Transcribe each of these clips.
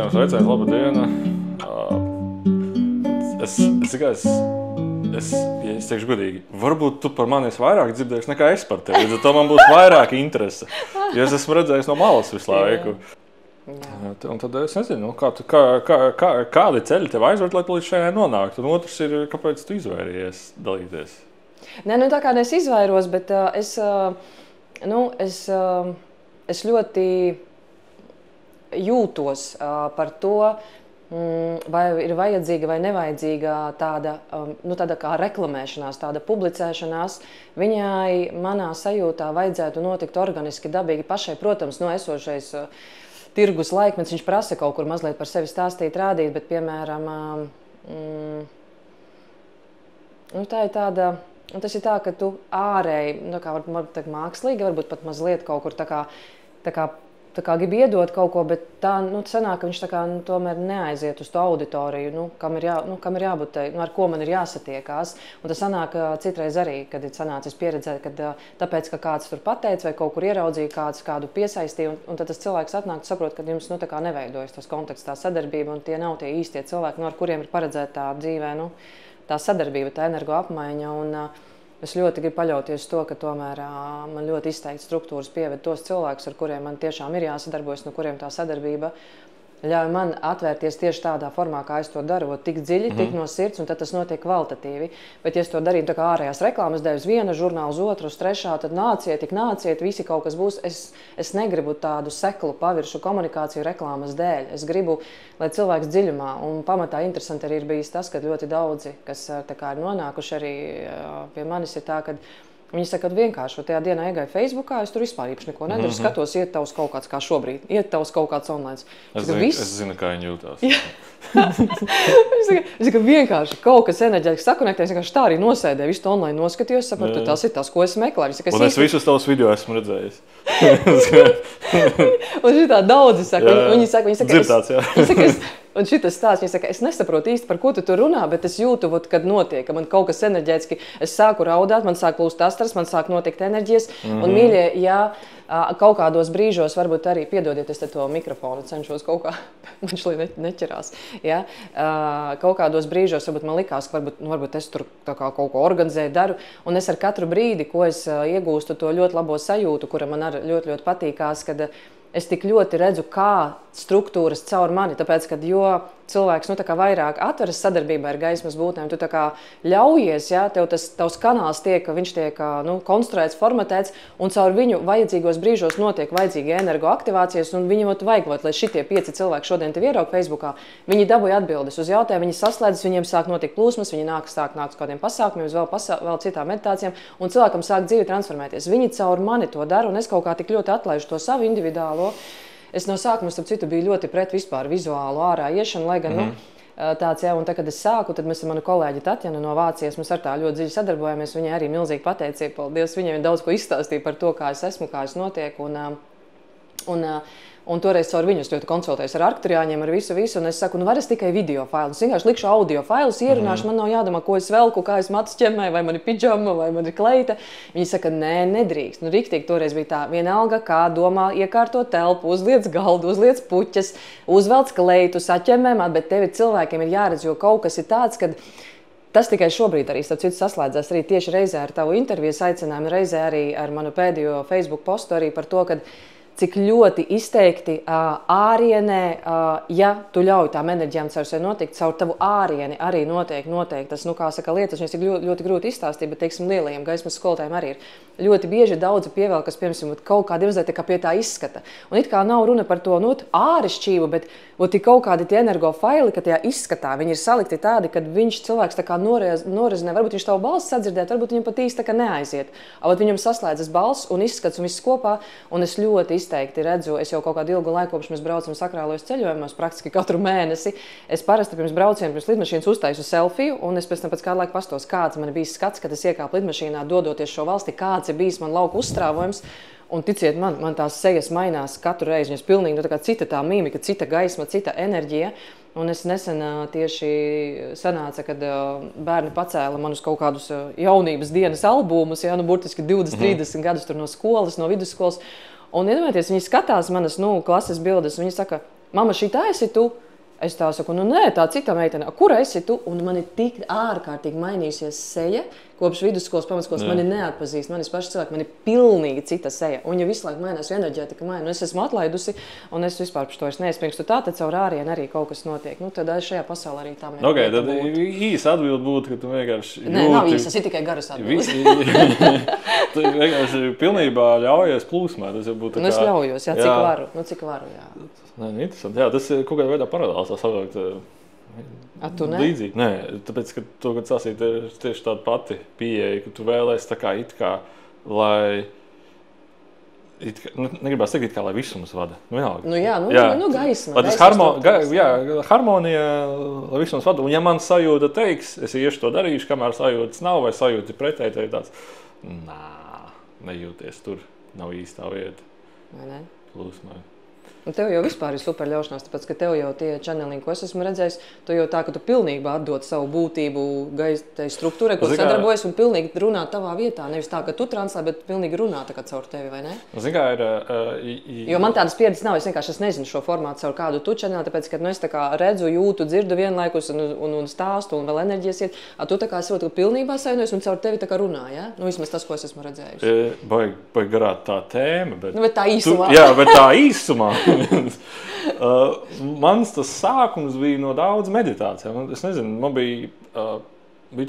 Sveiciens, laba diena. Es teikšu godīgi, varbūt tu par mani esi vairāk dzirdējis nekā es par tevi, tad man būs vairāk interese, jo es esmu redzējis no malas visu laiku. Un tad es nezinu, kādi ceļi tev aizved, lai tu līdz šeit nonāktu. Un otrs ir, kāpēc tu izvairījies dalīties? Nē, tā kā es izvairos, bet es ļoti jūtos par to, vai ir vajadzīga vai nevajadzīga tāda kā reklamēšanās, tāda publicēšanās. Viņai manā sajūtā vajadzētu notikt organiski, dabīgi pašai. Protams, esošais tirgus laikmets, viņš prasa kaut kur mazliet par sevi stāstīt, rādīt, bet, piemēram, tā ir tāda, tas ir tā, ka tu ārēji, varbūt mākslīgi, varbūt pat mazliet kaut kur tā kā grib iedot kaut ko, bet tā sanāk, ka viņš tā kā tomēr neaiziet uz to auditoriju, kam ir jābūt, ar ko man ir jāsatiekās. Un tas sanāk citreiz arī, kad ir sanācis pieredzēt, kad tāpēc, ka kāds tur pateica vai kaut kur ieraudzīja, kādu piesaistīja, un tad tas cilvēks atnāk, saprot, ka jums tā kā neveidojas tas konteksts, tā sadarbība, un tie nav tie īstie cilvēki, ar kuriem ir paredzēta tā dzīvē, tā sadarbība, tā energo apmaiņa. Un es ļoti gribu paļauties to, ka tomēr man ļoti izteikti struktūras pieved tos cilvēkus, ar kuriem man tiešām ir jāsadarbojas, no kuriem tā sadarbība ļauj man atvērties tieši tādā formā, kā es to daru, tik dziļi, tik no sirds, un tad tas notiek kvalitatīvi. Bet, ja es to darītu tā kā ārējās reklāmas dēļ, uz viena žurnāla, uz otru, uz trešā, tad nāciet, visi kaut kas būs. Es negribu tādu seklu paviršu komunikāciju reklāmas dēļ. Es gribu, lai cilvēks dziļumā, un pamatā interesanti arī ir bijis tas, ka ļoti daudzi, kas tā kā ir nonākuši arī pie manis, ir tā, ka viņi saka, ka vienkārši tajā dienā iegāju Facebookā, es tur vispār īpaši neko nedaru, skatos, iet tavs kaut kāds kā šobrīd, iet tavs kaut kāds online. Es zinu, kā viņi jūtās. Es saka, vienkārši kaut kas enerģētiski sakonektēs, vienkārši tā arī nosēdēju, visu to online noskatījos, sapratu, tas ir tas, ko es meklēju. Un es visus tavus video esmu redzējis. Un šitā daudzi saka, viņi saka, dzirdāts, jā. Un šitas stāsts, viņi saka, es nesaprotu īsti, par ko tu tur runā, bet es jūtu, kad notiek, ka man kaut kas enerģētiski, es sāku raudāt, man sāk plūst astras, man sāk notikt enerģijas. Un, mīļie, ja kaut kādos brīžos, varbūt arī, piedodiet, es te to mikrofonu cenšos kaut kā, man šlī neķerās, ja? Kaut kādos brīžos, varbūt man likās, ka varbūt es tur tā kā kaut ko organizēju, daru, un es ar katru brīdi, ko es iegūstu to ļoti labo sajūtu, kura man arī ļoti, ļoti patīkās, kad es tik ļoti redzu, kā struktūras caur mani, tāpēc, kad jo cilvēks tā kā vairāk atveras sadarbībā ar gaismas būtnēm, tu tā kā ļaujies, ja, tavs kanāls viņš tiek konstruēts, formatēts, un caur viņu vajadzīgos brīžos notiek vajadzīga energoaktivācijas, un viņam vajag, lai šitie 5 cilvēki šodien tevi ieraug Facebookā, viņi dabūja atbildes uz jautājumu, viņi saslēdzas, viņiem sāk notikt plūsmas, viņi sāk nākt uz kādiem pasākumiem, vēl citām meditācijām, un cilvēkam sāk dzīve transformēties. Viņi caur mani to dara, un es kaut kā tik ļoti atlaižu to savu individuālo. Es no sākuma, starp citu, biju ļoti pret vispār vizuālu ārā iešanu, lai gan, tāds, jā, un tad, kad es sāku, tad mēs ar manu kolēģi Tatjanu no Vācijas, mēs ar tā ļoti dziļi sadarbojamies, viņai arī milzīgi pateicība, paldies, viņai daudz ko izstāstīja par to, kā es esmu, kā es notieku, un toreiz caur viņus ļoti konsultējos ar arkturjāņiem, ar visu, un es saku, var es tikai video failus, vienkārši likšu audio failus, ierunāšu, man nav jādomā, ko es velku, kā es matus ķemmēju, vai man ir pidžama, vai man ir kleita. Viņi saka, nē, nedrīkst. Riktīgi toreiz bija tā, vienalga, kā domā, iekārto telpu, uzliec galdu, uzliec puķas, uzvelc kleitu, saķemmēm, bet tevi cilvēkiem ir jāredz, jo kaut kas ir tāds, kad tas tikai šobrīd arī, starp citu, saslēdzās arī tieši reizē ar tavu intervijas aicinājumu, reizē arī ar manu pēdējo Facebook postu arī par to, ka cik ļoti izteikti ārienē, ja tu ļauj tām enerģijām caur sevi notikt, caur tavu ārieni arī notiek. Tas, kā saka, lietas, viņas ir ļoti grūti izstāstīt, bet, teiksim, lielajiem gaismas skolotājiem arī ir. Ļoti bieži daudzi pievēl, kas, piemēram, kaut kādi mazliet kā pie tā izskata. Un it kā nav runa par to ārišķību, bet ir kaut kādi tie energo faili, ka tajā izskatā viņi ir salikti tādi, kad viņš cilvēks tā kā norezinē, varbūt viņš tavu balsi sadzirdēt, varbūt viņam pat īsti tā kā neaiziet. Viņam saslēdzas balss un izskats un viss kopā, un es ļoti izteikti redzu, es jau kaut kādu ilgu laiku, kopš mēs braucam sakrālojos ceļojumos, praktiski katru mēnesi. Es parasti pirms brauciena, pirms lidmašīnas uztaisu selfiju, un es pēc tam pēc kādu laiku pastos, kāds man bijis skats, kad es iekāpu lidmašīnā, dodoties šo valsti, kāds ir bijis man lauku uzstrāvojums. Un ticiet man tās sejas mainās katru reizi, viņas pilnīgi tā kā cita tā mīmika, cita gaisma, cita enerģija. Un es nesen tieši sanāca, kad bērni pacēla man uz kaut kādus jaunības dienas albumus, burtiski 20-30 gadus tur no skolas, no vidusskolas. Un iedomājieties, viņi skatās manas klases bildes, un viņi saka, Mama, šitā esi tu? Es tā saku, nu nē, tā cita meitene. Kur esi tu? Un man ir tik ārkārtīgi mainījusies seja, kopš vidusskolas, pamatskolas mani neatpazīst. Manis paši cilvēki, man ir pilnīgi cita seja. Un ja visu laiku mainās, enerģētika maina, es esmu atlaidusi, un es vispār par to neiespringstu. Tā tad caur ārienu arī kaut kas notiek. Nu, tad šajā pasaulē arī tā mēģina. Ok, tad īsa atbilde būtu, ka tu vienkārši jūti... Nē, nav īsa, tas ir tikai garas atbildes. Tu vienkārši pilnībā ļaujies plūsmā. Tas būtu nu, es ļaujos, jā, cik varu. Nu, cik varu, jā. Nē, interesanti. Jā, tas ir kaut kādā veidā paralēls tā savākt līdzīgi. Nē, tāpēc, ka to, kad sasīt, ir tieši tāda pati pieeja, ka tu vēlēsi tā kā it kā, lai... Negribās teikt, kā lai visums vada. Nu jā, gaisma. Harmonija, lai visums vada. Un ja man sajūta teiks, es iešu to darīšu, kamēr sajūtas nav, vai sajūta pretēji, tad ir tāds, nejūties tur, nav īstā vieta. Vai ne? Plūsmai. Un tev jau vispār ir super ļaušanās, tāpēc, ka tev jau tie channelingi, ko es esmu redzējis, tu jau tā, ka tu pilnībā atdod savu būtību gaistai struktūrai, ko sadarbojas un pilnīgi runā tavā vietā. Nevis tā, ka tu translē, bet pilnīgi runā tā kā caur tevi, vai ne? Zini, kā ir... Jo man tādas pieredzes nav, es vienkārši nezinu šo formātu caur kādu tu channeli, tāpēc, ka es tā kā redzu, jūtu, dzirdu vienlaikus un stāstu un vēl enerģijas iet. Tu tā kā esi pilnībā savienojies un caur tevi tā kā runā, ja? Nu, vismaz tas, ko es esmu redzējusi. Baigi garāt tā tēma, bet... Nu, bet tā īsumā. Bet tā īsumā. Mans tas sākums bija no daudz meditācijām. Es nezinu, man bija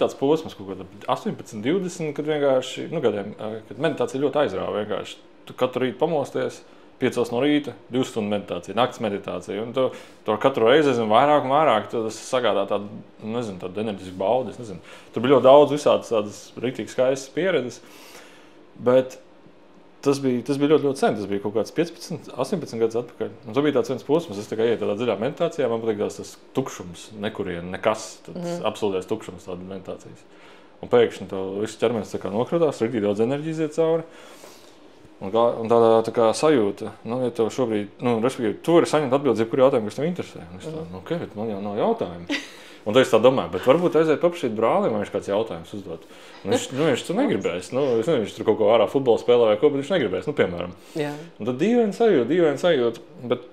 tāds posms, kaut kādā 18, 20, kad vienkārši, kad meditācija ļoti aizrāva vienkārši. Tu katru rītu pamosties, 5 no rīta, 2 stundu meditācija, nakts meditācija. Un tu katru reizi vairāk un vairāk, tas sagādā tādu enerģisku baudi. Tur bija ļoti daudz visādas tādas riktīgi skaistas pieredzes, bet Tas bija ļoti, ļoti sen. Tas bija kaut kāds 15, 18 gadus atpakaļ. Un tas bija tāds viens posms. Es tikai ietu tādā dziļā meditācijā. Man patīk tas tukšums, nekurien, nekas. Absolūtais tukšums tāda meditācijas. Un pēkšņi to viss ķermenis tā kā nokratās, rītī daudz enerģijas iet cauri. Un tādā tā kā sajūta, ja tev šobrīd, respektīvi, tu vari saņemt atbildes, jebkuru jautājumu, kas tev interesē. Un es tā, ok, bet man jau nav jautājumu. Un tad es tā domāju, bet varbūt aiziet paprašīt brālim, vai viņš kāds jautājums uzdot. Viņš tur negribēs. Es nezinu, viņš tur kaut ko ārā futbola spēlē vai ko, bet viņš negribēs, piemēram. Jā. Un tad dīvaini sajūta. Bet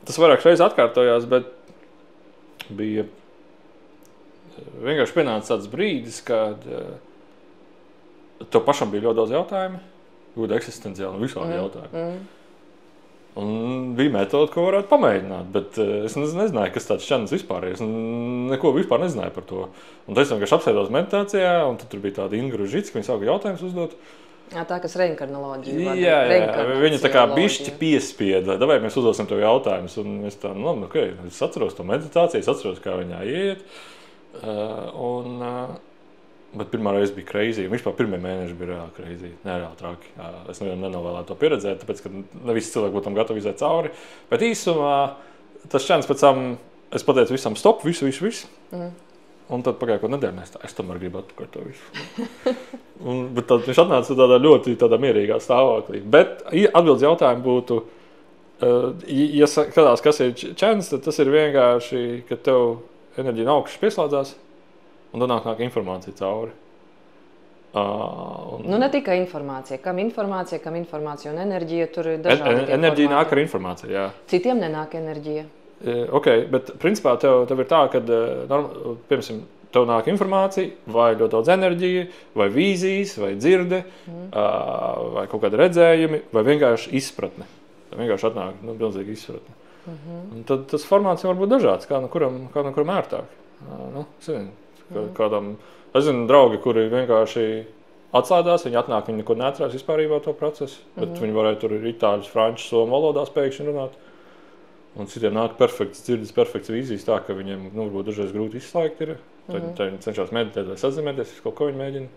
tas vairāk reiz atkārtojās, bet bija vienkārši pienācis tāds brīdis, kad tev pašam bija ļoti daudz jautājumu, ļoti eksistenciāli un visādi jautājumi. Un bija metode, ko varētu pamēģināt, bet es nezināju, kas tāds channels vispār ir. Es neko vispār nezināju par to. Un tad es vienkārši apsēdos meditācijā, un tad tur bija tāda Inga Ružicka, viņa sāka jautājumus uzdot. Jā, tā, kas reinkarnoloģija. Jā, viņa tā kā bišķi piespieda, davai mēs uzdosim tev jautājumus. Un es tā, es atceros to meditāciju, es atceros, kā viņā iet. Bet pirmā reize bija crazy, un vispār pirmie mēneši bija reāli crazy, nereāli traki. Es nenovēlētu to pieredzēt, tāpēc, ka ne visi cilvēki būtu tam gatavi iziet cauri. Bet īsumā tas channels pēc tam, es pateicu visam stop, visu. Un tad pagāja kaut nedēļa, es tomēr gribu atpakaļ to visu. Bet tad viņš atnāca tādā ļoti mierīgā stāvoklī. Bet atbildes jautājumu būtu, ja skatās, kas ir channels, tad tas ir vienkārši, ka tev enerģija no augšas pieslēdzās. Un tad nāk informācija cauri. Ne tikai informācija. Kam informācija un enerģija, tur ir dažādi. Enerģija nāk ar informāciju, jā. Citiem nenāk enerģija. Ok, bet principā tev ir tā, ka, piemēram, tev nāk informācija, vai ļoti daudz enerģija, vai vīzijas, vai dzirde, vai kaut kāda redzējumi, vai vienkārši izpratne. Vienkārši atnāk milzīga izpratne. Un tad tas formāts var būt dažāds, kā no kuram ērtāk. Kādam, es zinu, draugi, kuri vienkārši atslēdās, viņi atnāk, viņi neko neatcerās vispārībā to procesu, bet viņi varēja tur itāļu, franču, somu valodās pēkšņi runāt. Un citiem nāk perfekts dzirdes, perfekts vīzijas tā, ka viņiem, varbūt dažreiz grūti izslēgt ir. Tad viņi cenšas meditēt vai sazināties, kaut ko viņi mēģina.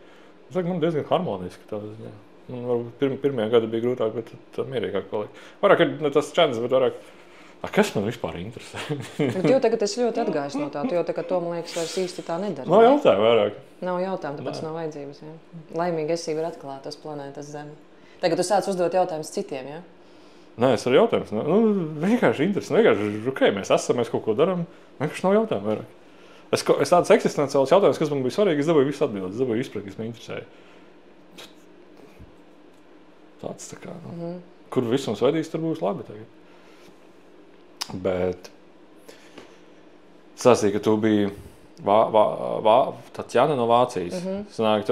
Es saku, diezgan harmoniski tādā ziņā. Varbūt pirmie gadi bija grūtāk, bet tad mierīgāk paliek. Vairāk ir tas channels, bet vairāk... Kas man vispār interesē? Bet jau tagad es ļoti atgājos no tā. Tu jau tagad to, man liekas, vairs īsti tā nedara. Nav jautājumu vairāk. Nav jautājumu, tāpēc nav vajadzības. Ja? Laimīga esība ir atklāta uz planētas Zemi. Tagad tu sāc uzdot jautājumus citiem, ja? Nē, es ar jautājumus. Vienkārši interesanti. Vienkārši, ok, mēs esam, mēs kaut ko darām. Vienkārši nav jautājumu vairāk. Es tādas eksistenciālas jautājumus, kas man bija svarīgi, es dabūju visu atbildes, es dabūju izpratni, kas man interesēja. Tāds tā kā, kur viss mums vedīs, tur būs labi tagad. Bet sasīja, ka tu biji Tatjana no Vācijas. Sanāk,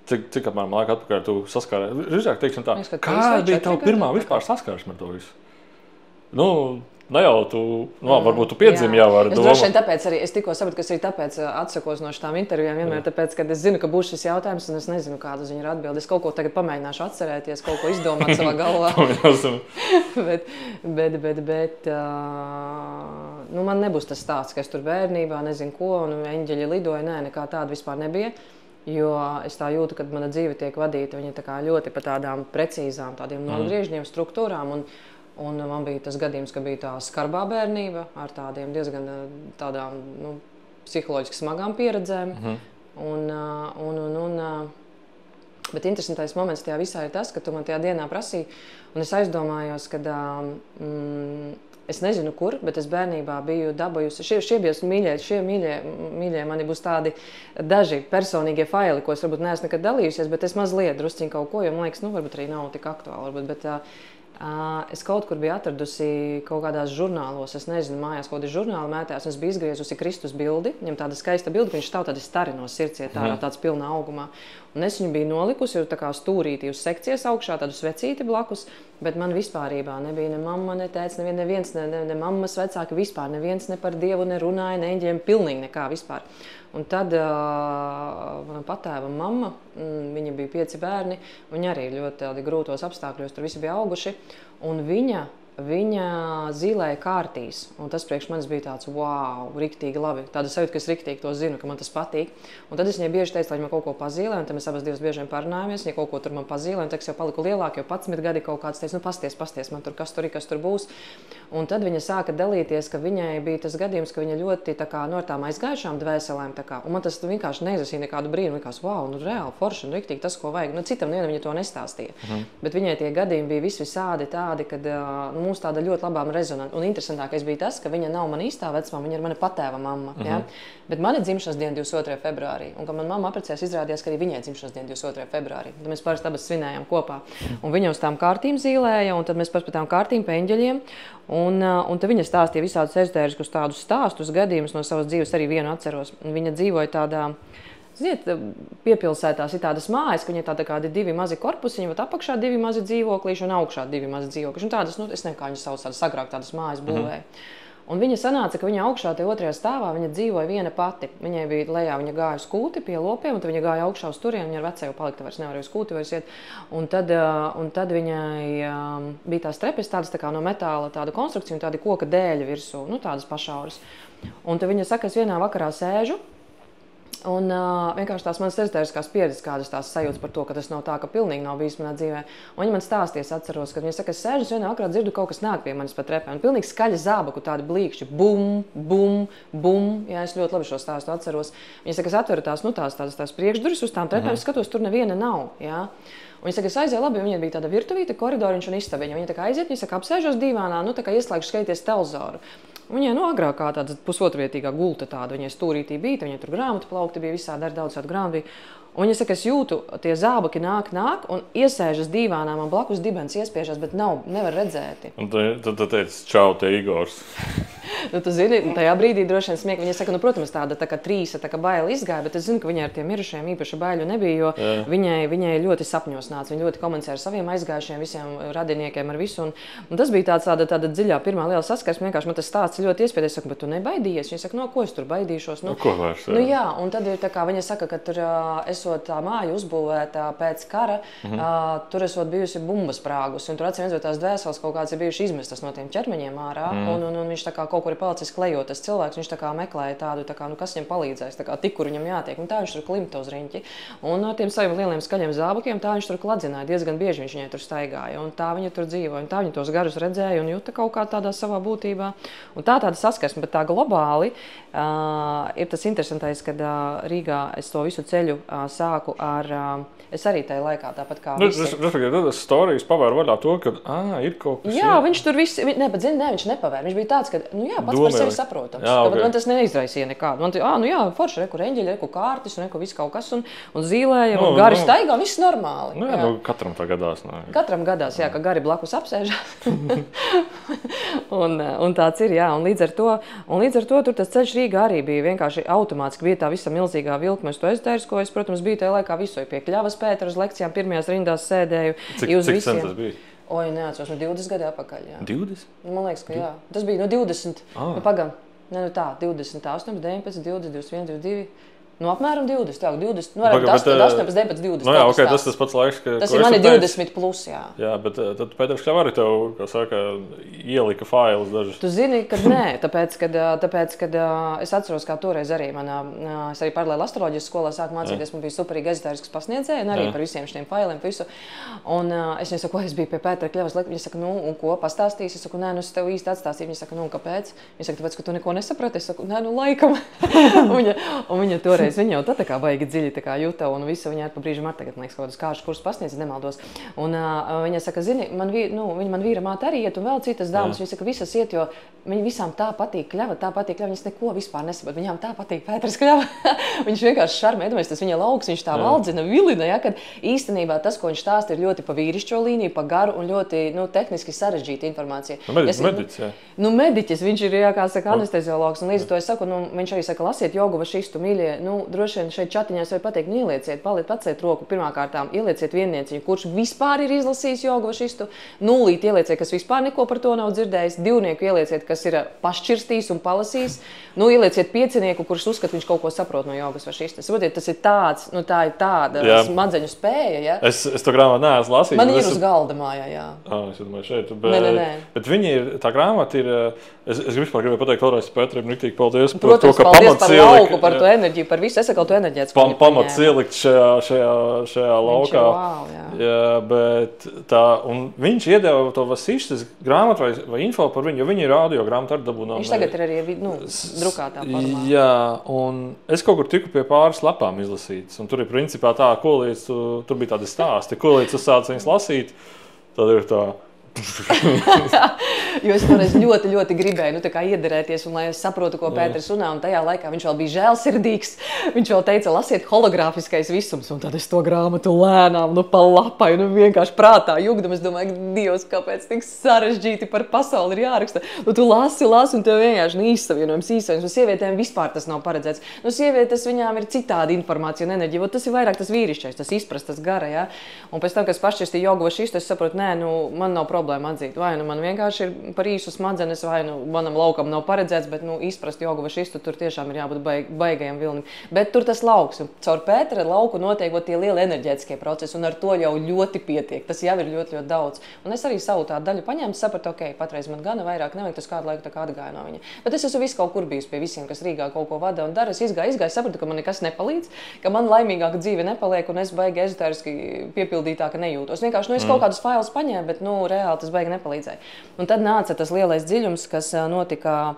cik apmēram laika atpakaļ tu saskārē? Rīzāk, teiksim tā, kā bija tava pirmā vispār saskāršana ar to visu? Nu, ne jau tu, varbūt tu piedzimi jau ar domu. Es droši vien tāpēc arī, es tikko sapratu, ka es arī tāpēc atsakos no šitām intervijām vienmēr, tāpēc, ka es zinu, ka būs šis jautājums, un es nezinu, kāda viņa ir atbilde. Es kaut ko tagad pamēģināšu atcerēties, kaut ko izdomāt savā galvā. bet man nebūs tas stāsts, ka es tur bērnībā nezinu ko, un eņģeļi lidoja, nekā tāda vispār nebija. Jo es tā jūtu, ka mana dzīve tiek vadīta, viņa tā kā ļoti pa tādām precīzām, tādiem nogriežņiem, struktūrām, un man bija tas gadījums, ka bija tā skarbā bērnība ar tādiem diezgan tādām psiholoģiski smagām pieredzēm. Bet interesantais moments tajā visā ir tas, ka tu man tajā dienā prasīji, un es aizdomājos, ka es nezinu, kur, bet es bērnībā biju dabūjusi. Šie mīļie mani būs tādi daži personīgie faili, ko es varbūt neesmu nekad dalījusies, bet es mazliet drusciņ kaut ko, jo man liekas, varbūt arī nav tik aktuāli. Bet es kaut kur biju atradusi kaut kādās žurnālos, es nezinu, mājās kaut kādi žurnāli mētājās, un es biju izgriezusi Kristus bildi. Viņam tāda skaista bildi, ka viņš stāv tādi stari no sirds, tāds pilnā augumā. Un es viņu biju nolikusi tā kā stūrītī uz sekcijas augšā, tādu svecīti blakus, bet man vispārībā nebija ne mamma, ne tēts, neviens, ne mammas vecāki, vispār neviens ne par Dievu nerunāja, ne eņģeļiem, pilnīgi nekā vispār. Un tad mana patēva mamma, viņa bija 5 bērni, viņa arī ļoti tādi grūtos apstākļos, tur visi bija auguši, un viņa zīlēja kārtīs, un tas priekš manis bija tāds, wow, riktīgi labi. Tāda sajūta, ka es riktīgi to zinu, ka man tas patīk. Un tad es viņai bieži teicu, lai viņa man kaut ko pazīlē, un tad mēs abas divas biežiem parunājamies, viņa kaut ko tur man pazīlē, un tad es jau paliku lielāk, jau 11 gadi kaut kāds teica, pasties, man tur, kas tur būs. Un tad viņa sāka dalīties, ka viņai bija tas gadījums, ka viņa ļoti tā kā no tām aizgājušām dvēselēm, tā kā, un man tas vienkārši neizasīja nekādu brīnu, likās, wow, reāli forši, riktīgi tas, ko vajag. Citam nevienam viņa to nestāstīja. Bet viņai tie gadījumi bija visādi tādi, kad mums tāda ļoti labām rezonanta. Un interesantākais bija tas, ka viņa nav mana īstā vecmamma, viņa ir mana patēva mamma. Ja? Bet man ir dzimšanas diena 22. februārī. Un, kad man mamma apprecējās, izrādījās, ka arī viņai dzimšanas diena 22. februārī. Tad mēs parasti abas svinējām kopā. Un viņa uz tām kārtīm zīlēja, un tad mēs par tām kārtīm pa eņģeļiem. Un tad viņa stāstīja visādus ezotēriskus tādus stāstus, gadījumus no savas dzīves, arī vienu atceros. Viņa dzīvoja tādā, ziniet, piepilsētās ir tādas mājas, ka viņai tāda kādi 2 mazi korpusiņi, bet apakšā 2 mazi dzīvoklīši un augšā 2 mazi dzīvoklīši. Un tādas, es nezinu, kā viņas sauc, tādas agrāk tādas mājas būvēja. Un viņa sanāca, ka viņa augšā tie 2. stāvā, viņa dzīvoja viena pati. Viņai bija lejā, viņa gāja uz kūti pie lopiem, un tad viņa gāja augšā uz turieni, viņa ar vecēju palikta vairs nevarēja uz kūti vairs iet. Un tad viņai bija tās trepes, tādas tā kā no metāla tāda konstrukcija un tādi koka dēļi virsū, tādas pašauras. Un tad viņa saka, es vienā vakarā sēžu, un vienkārši tās manas ezotēriskās pieredzes, kādas tās sajūtas par to, ka tas nav tā, ka pilnīgi nav bijis manā dzīvē. Un viņa man stāsties, atceros, kad viņa saka, es sēžu, vienā vakarā dzirdu, kaut kas nāk pie manis pa trepēm. Un pilnīgi skaļa zābaku, tādi blīkšķi, bum, bum, bum. Jā, es ļoti labi šo stāstu atceros. Viņa saka, es atveru tās priekšduris uz tām trepēm, skatos, tur neviena nav. Jā. Un viņa saka, es aizēju labi, viņai bija tāda virtuvīte, koridoriņš un istabiņa. Viņa tā kā aiziet, viņa saka, apsēžos divānā, tā kā ieslēgšu skatīties televizoru. Viņai agrāk kā tāda pusotrvietīgā gulta tāda, viņai stūrītī bija, viņai tur grāmatu plaukti bija, visādi ar daudz grāmatu bija. Un viņa saka, es jūtu, tie zābaki nāk un iesēžas divānā, man blakus dibens iespiežas, bet nevar redzēti. Un tad teici, čau, te Igors. Tu zini, tajā brīdī droši vien smieka. Viņa saka, protams, tāda tā kā trīsa, tā kā baila izgāja, bet es zinu, ka viņai ar tiem mirušajiem īpaši baiļu nebija, jo viņai ļoti sapņos nāca. Viņa ļoti komunicēja ar saviem aizgājušiem, visiem radiniekiem, ar visu. Un tas bija tāda dziļā pirmā liela saskarsme. Vienkārši man tas stāsts ļoti iespējams. Es saku, bet tu nebaidījies? Viņa saka, no ko es tur baidīšos? Ko vairs? Jā, un tad ir tā kā viņa saka, ka tur esot tā māja uzbūvēta pēc kara, tur esot bijusi bumbas sprāgus, un tur atcīmredzot tās dvēseles kaut kāds ir bijuši izmestas no tiem ķermeņiem ārā, un viņš tā kā kaut kur ir palicis klejotas cilvēks, viņš tā kā meklēja tādu, kas viņam palīdzēs, tā kā tik, kur viņam jātiek, un tā viņš tur klimta uz riņķi. Un ar tiem saviem lieliem skaļiem zābakiem tā viņš tur kladzināja, diezgan bieži viņš viņai tur staigāja, un tā viņa tur dzīvoja, un tā viņa tos garus redzēja un jūta kaut kā tādā savā būtībā. Un tāda saskarsme, bet tā globāli ir tas interesantais, kad Rīgā es to visu ceļu sāku ar, es arī tajā laikā tāpat kā visi. Tas storijas pavēr vaļā to, ka ir kaut kas. Jā, viņš tur viss, viņš nepavēr. Viņš bija tāds, ka, pats par sevi saprotams. Man tas neizraisīja nekādu. Man forši, reku reņģeļi, reku kārtis, reku viss kaut kas, un zīlējam, un gari staigā, viss normāli. Katram tā gadās. Katram gadās, ka gari blakus apsēžās. un tāds ir, un līdz ar to tur tas ceļš Rīgā arī bija vienkārši automātiski, bija tā visa milzīgā vilkme uz to ezotērisko. Es, protams, biju tajā laikā visoju pie Kļavas Pētera uz lekcijām, pirmajās rindās sēdēju. Cik sen tas bija? Oi, neatceros, 20 gadi atpakaļ, jā. 20? Man liekas, ka jā. Tas bija 20, pagam, 20, 18, 19, 20, 21, 22. Apmēram 20, 20, 18, 19, 20. Tas pats laiks, tas ir mani 20 plus, jā. Jā, bet tad Pēters Kļava arī tev, kā saka, ielika failus dažus. Tu zini, ka nē, tāpēc, kad es atceros, kā toreiz arī es arī paralēli astroloģijas skolā sāku mācīties, man bija superīgi ezotērisks pasniedzēji, un arī par visiem šiem failiem, visu. Un es viņai saku, es biju pie Pētera Kļavas, viņa saka, un ko pastāstīs? Es saku, nē, es tev īsti atstāstīju. Viņa saka, kāpēc? Viņa saka, tāpēc, ka tu neko nesaprati. Es saku, nē, laikam. un viņa toreiz viņa jau tā kā baigi dziļi jūta, un visu viņa pa brīžam ar tagad, liekas, kaut kādas kāžu kursus pasniedz, nemaldos. Un viņa saka, zini, viņa man vīra māte arī iet, un vēl citas dāmas, viņa saka, visas iet, jo viņi visām tā patīk Kļava, viņas neko vispār nesaprot, viņām tā patīk Pēters Kļava. Viņš vienkārši šarmē, iedomājies, tas viņa lauks, viņš tā valdzina, vilina, kad īstenībā tas, ko viņš stāsta, ir ļoti pa vīrišķo līniju, pa garu un ļoti, tehniski sarežģīta informācija. Mediķis, viņš ir, kā saka, anesteziologs, un līdz to es saku, viņš arī saka, lasiet jogu vašistu, mīļie, droši vien šeit čatiņās var pateikt, ielieciet, paciet roku pirmkārtām, ielieciet viennieciņu, kurš vispār ir izlasījis jogu vašistu, nulīt ielieciet, kas vispār neko par to nav dzirdējis, divnieku ielieciet, kas ir pašķirstījis un palasījis, ielieciet piecinieku, kurš uzskata, viņš kaut ko saprot no jogas vašistas. Tas ir tāds, tā ir tāda smadzeņu spēja, ja? Es to grāmatu neesmu lasījis. Man ir uz galda mājā, jā. Es domāju šeit, bet viņi ir, tā grāmata ir, es gribēju pateikt vēlreiz Pēterim, riktīgi paldies par to, ka pamats ielika. Par to enerģiju, par visu, es atkal to enerģētisku. Pamats ielikt šajā laukā. Bet tā, un viņš iedeva to Vasištas grāmatu vai info par viņu, jo viņi ir audio grāmatu ar dabūnām. Viņš tagad ir arī, drukātā formā. Jā, un es kaut kur tiku pie pāris lapām izlasītas, un tur ir principā tā, ko līdz tur bija tādi stāsti, ko līdz es sācu viņas lasīt, tad ir tā. Jo es toreiz ļoti, ļoti gribēju iederēties, un lai es saprotu, ko Pēters runā, un tajā laikā viņš vēl bija žēlsirdīgs. Viņš vēl teica, lasiet hologrāfiskais visums, un tad es to grāmatu lēnām, pa lapai, vienkārši prātā jugdam. Es domāju, Dievs, kāpēc tik sarežģīti par pasauli ir jāraksta. Tu lasi, un tev vienkārši īsavienojums. Un sievietēm vispār tas nav paredzēts. Sievietes viņām ir citādi informācija un enerģija. Tas ir vairāk tas vīrišķais, tas izprast, tas gara, ja? Un pēc tam, kad es pašķirstīju jogu vašistu, es saprotu, nē, man nav problēma atzīt. Vai man vienkārši ir par īsu smadzenes, vai manam laukam nav paredzēts, bet izprast jogu vašistu, tur tiešām ir jābūt baigajam vilnim. Bet tur tas lauks. Un caur Pētera lauku notiek tie lieli enerģētiskie procesi, un ar to jau ļoti pietiek. Tas jau ir ļoti, ļoti daudz. Un es arī savu tādu daļu paņēmu, sapratu, patreiz man gana vairāk nevajag, tas kādu laiku tā kā atgāju no viņa. Bet es esmu visu kaut kur bijusi pie visiem, kas Rīgā kaut ko vada un dara. Es izgāju, sapratu, ka man nekas nepalīdz, ka man laimīgāka dzīve nepaliek, un es baigi ezotēriski piepildītāka nejūtos. Vienkārši, es kaut kādus failus paņēmu, bet, reāli tas baigi nepalīdzēja. Un tad nāca tas lielais dziļums, kas notika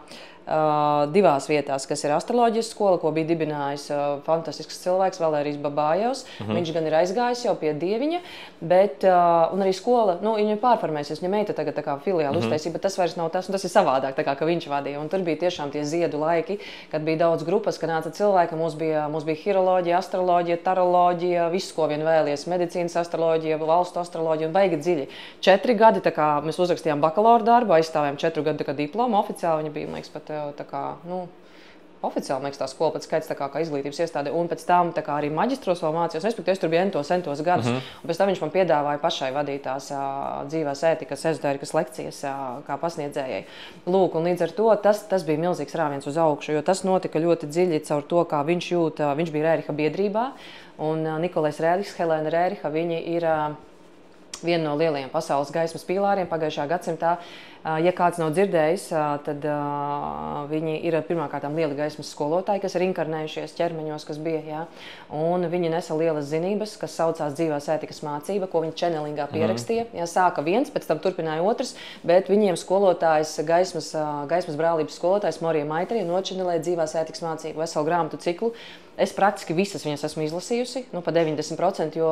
divās vietās, kas ir astroloģijas skola, ko bija dibinājis fantastisks cilvēks Valērijs Babājevs. Viņš gan ir aizgājis jau pie dieviņa, bet, un arī skola, viņa ir pārformējusies, viņa meita tagad tā kā filiāli uztaisīja, bet tas vairs nav tas, un tas ir savādāk, tā kā viņš vadīja. Un tur bija tiešām tie ziedu laiki, kad bija daudz grupas, kad nāca cilvēki, mums bija hiroloģija, astroloģija, taroloģija, viss, ko vien vēlies, medicīnas astroloģija, valstu astroloģija, un baigi dziļi. 4 gadi, tā kā mēs uzrakstījām bakalaura darbu, aizstāvējām 4 gadu tā kā diplomu, oficiāli viņa bija, man liekas, pat tā kā, oficiāli, man liekas, tā skola pēc skaits tā kā izglītības iestāde, un pēc tam tā kā arī maģistros vēl mācījos, es tur biju entos gadus, un pēc tam viņš man piedāvāja pašai vadīt tās dzīvās ētikas, ezotērikas lekcijas kā pasniedzējai. Lūk, un līdz ar to tas bija milzīgs rāviens uz augšu, jo tas notika ļoti dziļi caur to, kā viņš jūt, viņš bija Rēriha biedrībā, un Nikolais Rērihs, Helēna Rēriha, viņi ir viena no lielajiem pasaules gaismas pīlāriem pagājušā gadsimtā. Ja kāds nav dzirdējis, tad viņi ir pirmkārtām lieli gaismas skolotāji, kas ir inkarnējušies ķermeņos, kas bija, jā. Un viņi nesa lielas zinības, kas saucās dzīvās ētikas mācība, ko viņi čenelingā pierakstīja. Jā, sāka viens, pēc tam turpināja otrs, bet viņiem skolotājs, gaismas brālības skolotājs Morija Maitrija nočenelēja dzīvās ētikas mācību, veselu grāmatu ciklu. Es praktiski visas viņas esmu izlasījusi, pa 90%, jo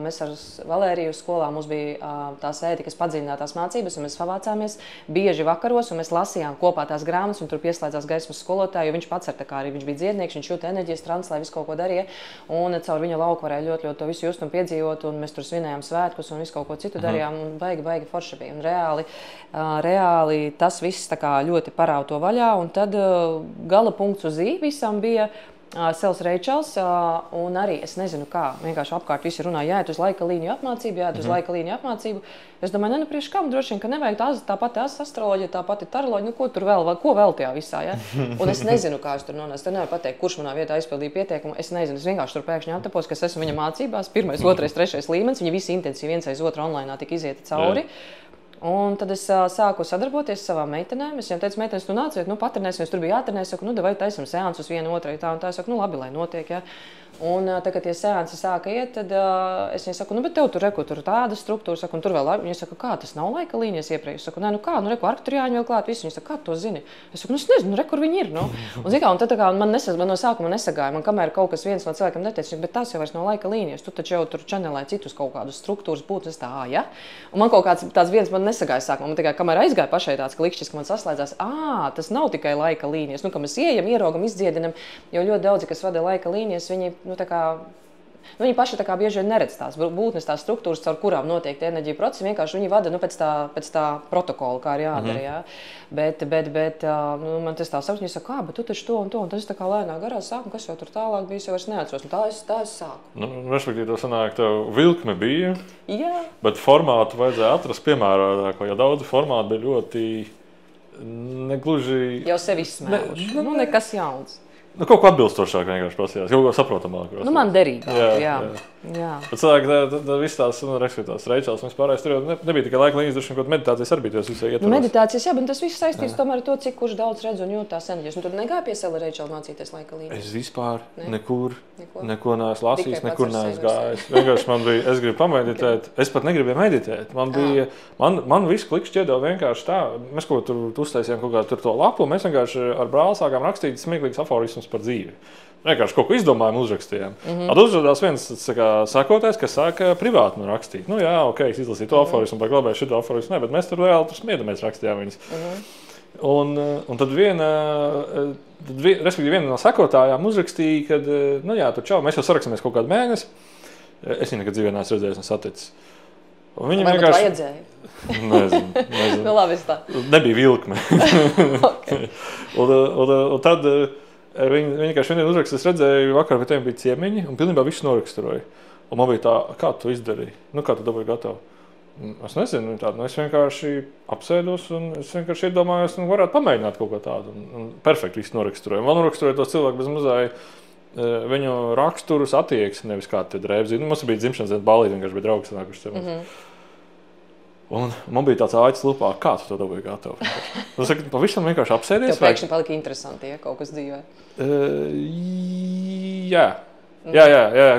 mēs ar Valēriju skolā mums bija tās ētikas padziļinātās mācības, un mēs savācāmies bieži vakaros, un mēs lasījām kopā tās grāmatas, un tur pieslēdzās gaismas skolotāju, jo viņš pats arī viņš bija dziednieks, viņš jūta enerģijas translē, visu kaut ko darīja, un caur viņa lauku varēja ļoti to visu just un piedzīvot, un mēs tur svinējām svētkus un visu kaut ko citu darījām, un baigi forši bija. Un reāli tas viss tā kā ļoti parāva to vaļā, un tad gala punkts uz I visam bija Sels Reičels, un arī, es nezinu kā, vienkārši apkārt visi runā, jāiet uz laika līniju apmācību, Es domāju, priekš kam droši vien, ka nevajag tāpat astroloģija, tāpat taroloģija, ko tur vēl, ko vēl tajā visā, ja? Un es nezinu, kā es tur nonācu, nevaru pateikt, kurš manā vietā aizpildīja pieteikumu, es nezinu, es vienkārši tur pēkšņi atapos, ka es esmu viņa mācībās, 1., 2., 3. līmenis, viņi visi intensīvi viens aiz otru online tika izieti cauri. Un tad es sāku sadarboties ar savām meitenēm. Es viņiem teicu, meitenes, nāciet, patrenēsimies, tur bija jātrenē. Es saku, vai taisam seansus vienu otrai tā un tā. Es saku, labi, lai notiek, ja. Un tad, kad tie seansi sāka iet, tad es viņai saku, bet tev tur tāda struktūra, saku, un tur vēl, viņa saka, kā tas nav laika līnijas iepriekš? Es saku, kā, arkturjāņi vēl klāt, visu. Viņa saka, kā tu zini? Es saku, es nezinu, kur viņi ir, Un tad man no sākuma nesagāja, man kamēr kaut kas viens no cilvēkiem neteica, bet tās jau vairs nav laika līnijas, tu taču jau tur čanelē citus kaut kādus struktūras būtnes tā, ja? Un man kaut kāds tāds viens man nesagāja sākumā, man tikai kamēr aizgāja pašai tāds klikšķis, ka man saslēdzās, tas nav tikai laika līnijas, ka mēs ieejam, ieraugam, izdziedinam, jo ļoti daudzi, kas vada laika līnijas, viņi, viņi paši bieži vien neredz tās būtnes, tās struktūras, caur kurām notiek tie enerģija procesi, vienkārši viņi vada pēc tā protokola, kā ir jādara, jā. Bet man tas tā saka, viņi saka, bet tu taču to un to, un tad es tā kā lēnā garā sāku, kas jau tur tālāk bija, es jau vairs neatceros, un tā es sāku. Respektīvi, to sanāk, tev vilkme bija, jā. Bet formātu vajadzēja atrast piemērātāko, jo daudzi formāti bija ļoti negluži... Jau sevi izsmēluši, nekas jauns. Kaut ko atbilstošāk vienkārši prasījās, kaut ko saprotamāk. Man derīgāk, jā. Bet cilvēki, viss tās Reičels un vispārējais, tur jau nebija tikai laika līnijas, droši vien, kaut meditācijas arī bija tos visai ietvaros. Meditācijas, jā, bet tas viss saistīts tomēr ar to, cik kurš daudz redz un jūt tās enerģijas. Un tur negāja pie Sela Reičela mācīties laika līnijas? Es vispār neko neesmu lasījis, nekur neesmu gājis. Vienkārši es gribu pameditēt, es pat negribēju meditēt. Man visu klikšķi iedeva vienkārši tā, mēs kaut tur uztaisījām kaut kādu to lapu, mēs vienkārši ar brāli sākām rakstīt smieklīgus aforismus par dzīvi. Vienkārši kaut ko izdomājām, uzrakstījām. Tad uzrādās viens sakotājs, kas sāka privāti rakstīt. Es izlasīju to aforismu, paglabāju šito aforismu, bet mēs tur reāli smiedamies rakstījām viņus. Un tad respektīvi viena no sakotājām uzrakstīja, ka, tur čau, mēs jau sarakstamies kaut kādu mēnesi. Es viņu nekad dzīvē neesmu redzējis un saticis. Un viņa vienkārši... vajadzēja? Nezinu. Labi, es tā. Nebija vilkme. Un tad... Viņi vienkārši vieniem uzraksta, es redzēju, vakar pie tiem bija ciemiņi, un pilnībā visu noraksturoju. Un man bija tā, kā tu izdarīji? Kā tu dabūji gatavu? Es nezinu, es vienkārši apsēdos, un es vienkārši iedomājos, varētu pamēģināt kaut ko tādu. Un perfekti visu noraksturoju. Vēl noraksturoju tos cilvēku bez mazāja viņu raksturus attieksmi, nevis kā te drēbzi. Mums bija dzimšanas dienas ballīte, vienkārši bija draugs sanākuši ciemos. Un man bija tāds āķis lupā, kā tu to dabūji gatavu? Es saku, pavisam vienkārši apsēdies. Tev pēkšņi palika interesanti, ja kaut kas dzīvē. Jā,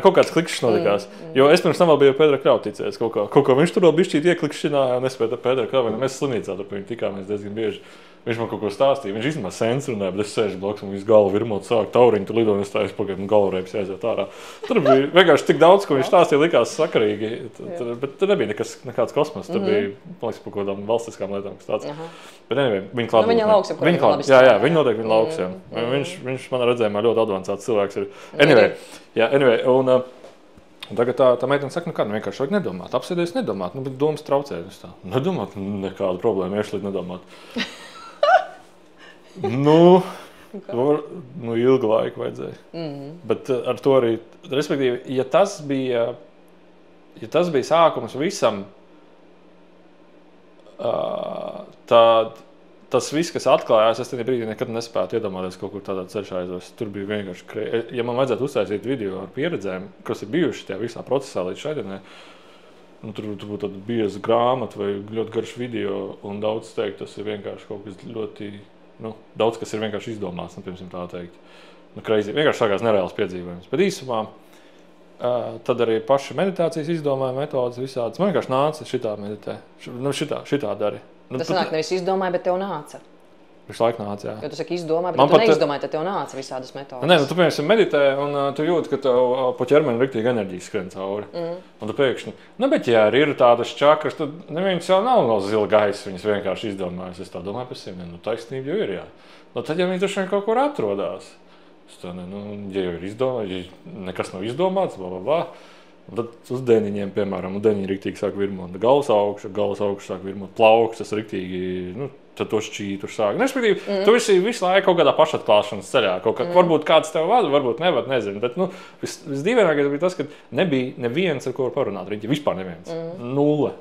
kaut kāds klikšķis notikās. Jo es pirms tam vēl biju Pētera Krauta ticējis kaut ko. Viņš tur vēl bišķīt ieklikšķināja, un es pēc Pētera Krauta, mēs slimnīcā tur viņu tikāmies diezgan bieži. Viņš man kaut ko stāstīja, viņš īstenībā sens runāja, bet es sēžu blakus un visu galvu virmot sāk tauriņu, tur lido un es tāju pagaid, un galvu reips aiziet ārā. Tur bija vienkārši tik daudz, ko viņš stāstīja, likās sakarīgi, bet tur nebija nekāds kosmos, tur bija, man liekas, par kaut kādām valstiskām lietām, kas tāds. Bet anyway, viņa klāt. Viņa lauks, kur viņa labi strādā. Jā, viņa noteikti viņa lauks, jā. Viņš manā redzējumā ļoti advancēts cilvēks ir. Anyway, un tagad tā meitene saka, vienkārši vajag nedomāt, apsēdies nedomāt, bet domas traucē. Nedomāt, nekāda problēma, iešlīt nedomāt. Ilgu laiku vajadzēja. Bet ar to arī, respektīvi, ja tas bija sākums visam, tad tas viss, kas atklājās, es tajā brīdī nekad nespētu iedomāties kaut kur tādā ceļšā aizvest. Tur bija vienkārši, ja man vajadzētu uztaisīt video ar pieredzēm, kas ir bijuši tajā visā procesā līdz šaidienai, tur būtu tāda bieza grāmata vai ļoti garš video, un daudz teikt, tas ir vienkārši kaut kas ļoti... daudz, kas ir vienkārši izdomāts, piemēram, tā teikt. Crazy. Vienkārši sākās nereāls piedzīvojums. Bet īsumā, tad arī paši meditācijas izdomāja metodas visādas. Man vienkārši nāca šitā meditē. Šitā dari. Tas nāk nevis izdomāja, bet tev nāca. Visu laiku nāca, jā. Jo tu saki izdomā, bet tu neizdomāji, tad tev nāca visādas metodas. Nē, tu piemēram meditē un tu jūti, ka tev pa ķermeni riktīgi enerģija skrien cauri. Un tu pēkšņi, bet ja ir tādas čakras, tad neviens jau nav no zila gaisa, viņas vienkārši izdomājas. Es tā domāju par sevi, taisnība jau ir, jā. Tad, ja viņi droši vien kaut kur atrodās, ja jau ir izdomāts, ja nekas nav izdomāts, tad uz dēniņiem, piemēram, dēniņi riktīgi sāk virmot. Galvas augšu sāk virmot, plaukstas riktīgi, tad to šķītu sāk. Respektīvi, tu visu laiku kaut kādā pašatklāšanas ceļā. Varbūt kāds tev vada, varbūt nevad, nezinu. Bet visdīvainākais bija tas, ka nebija neviens, ar ko parunāt. Riņķi vispār neviens. Nulle.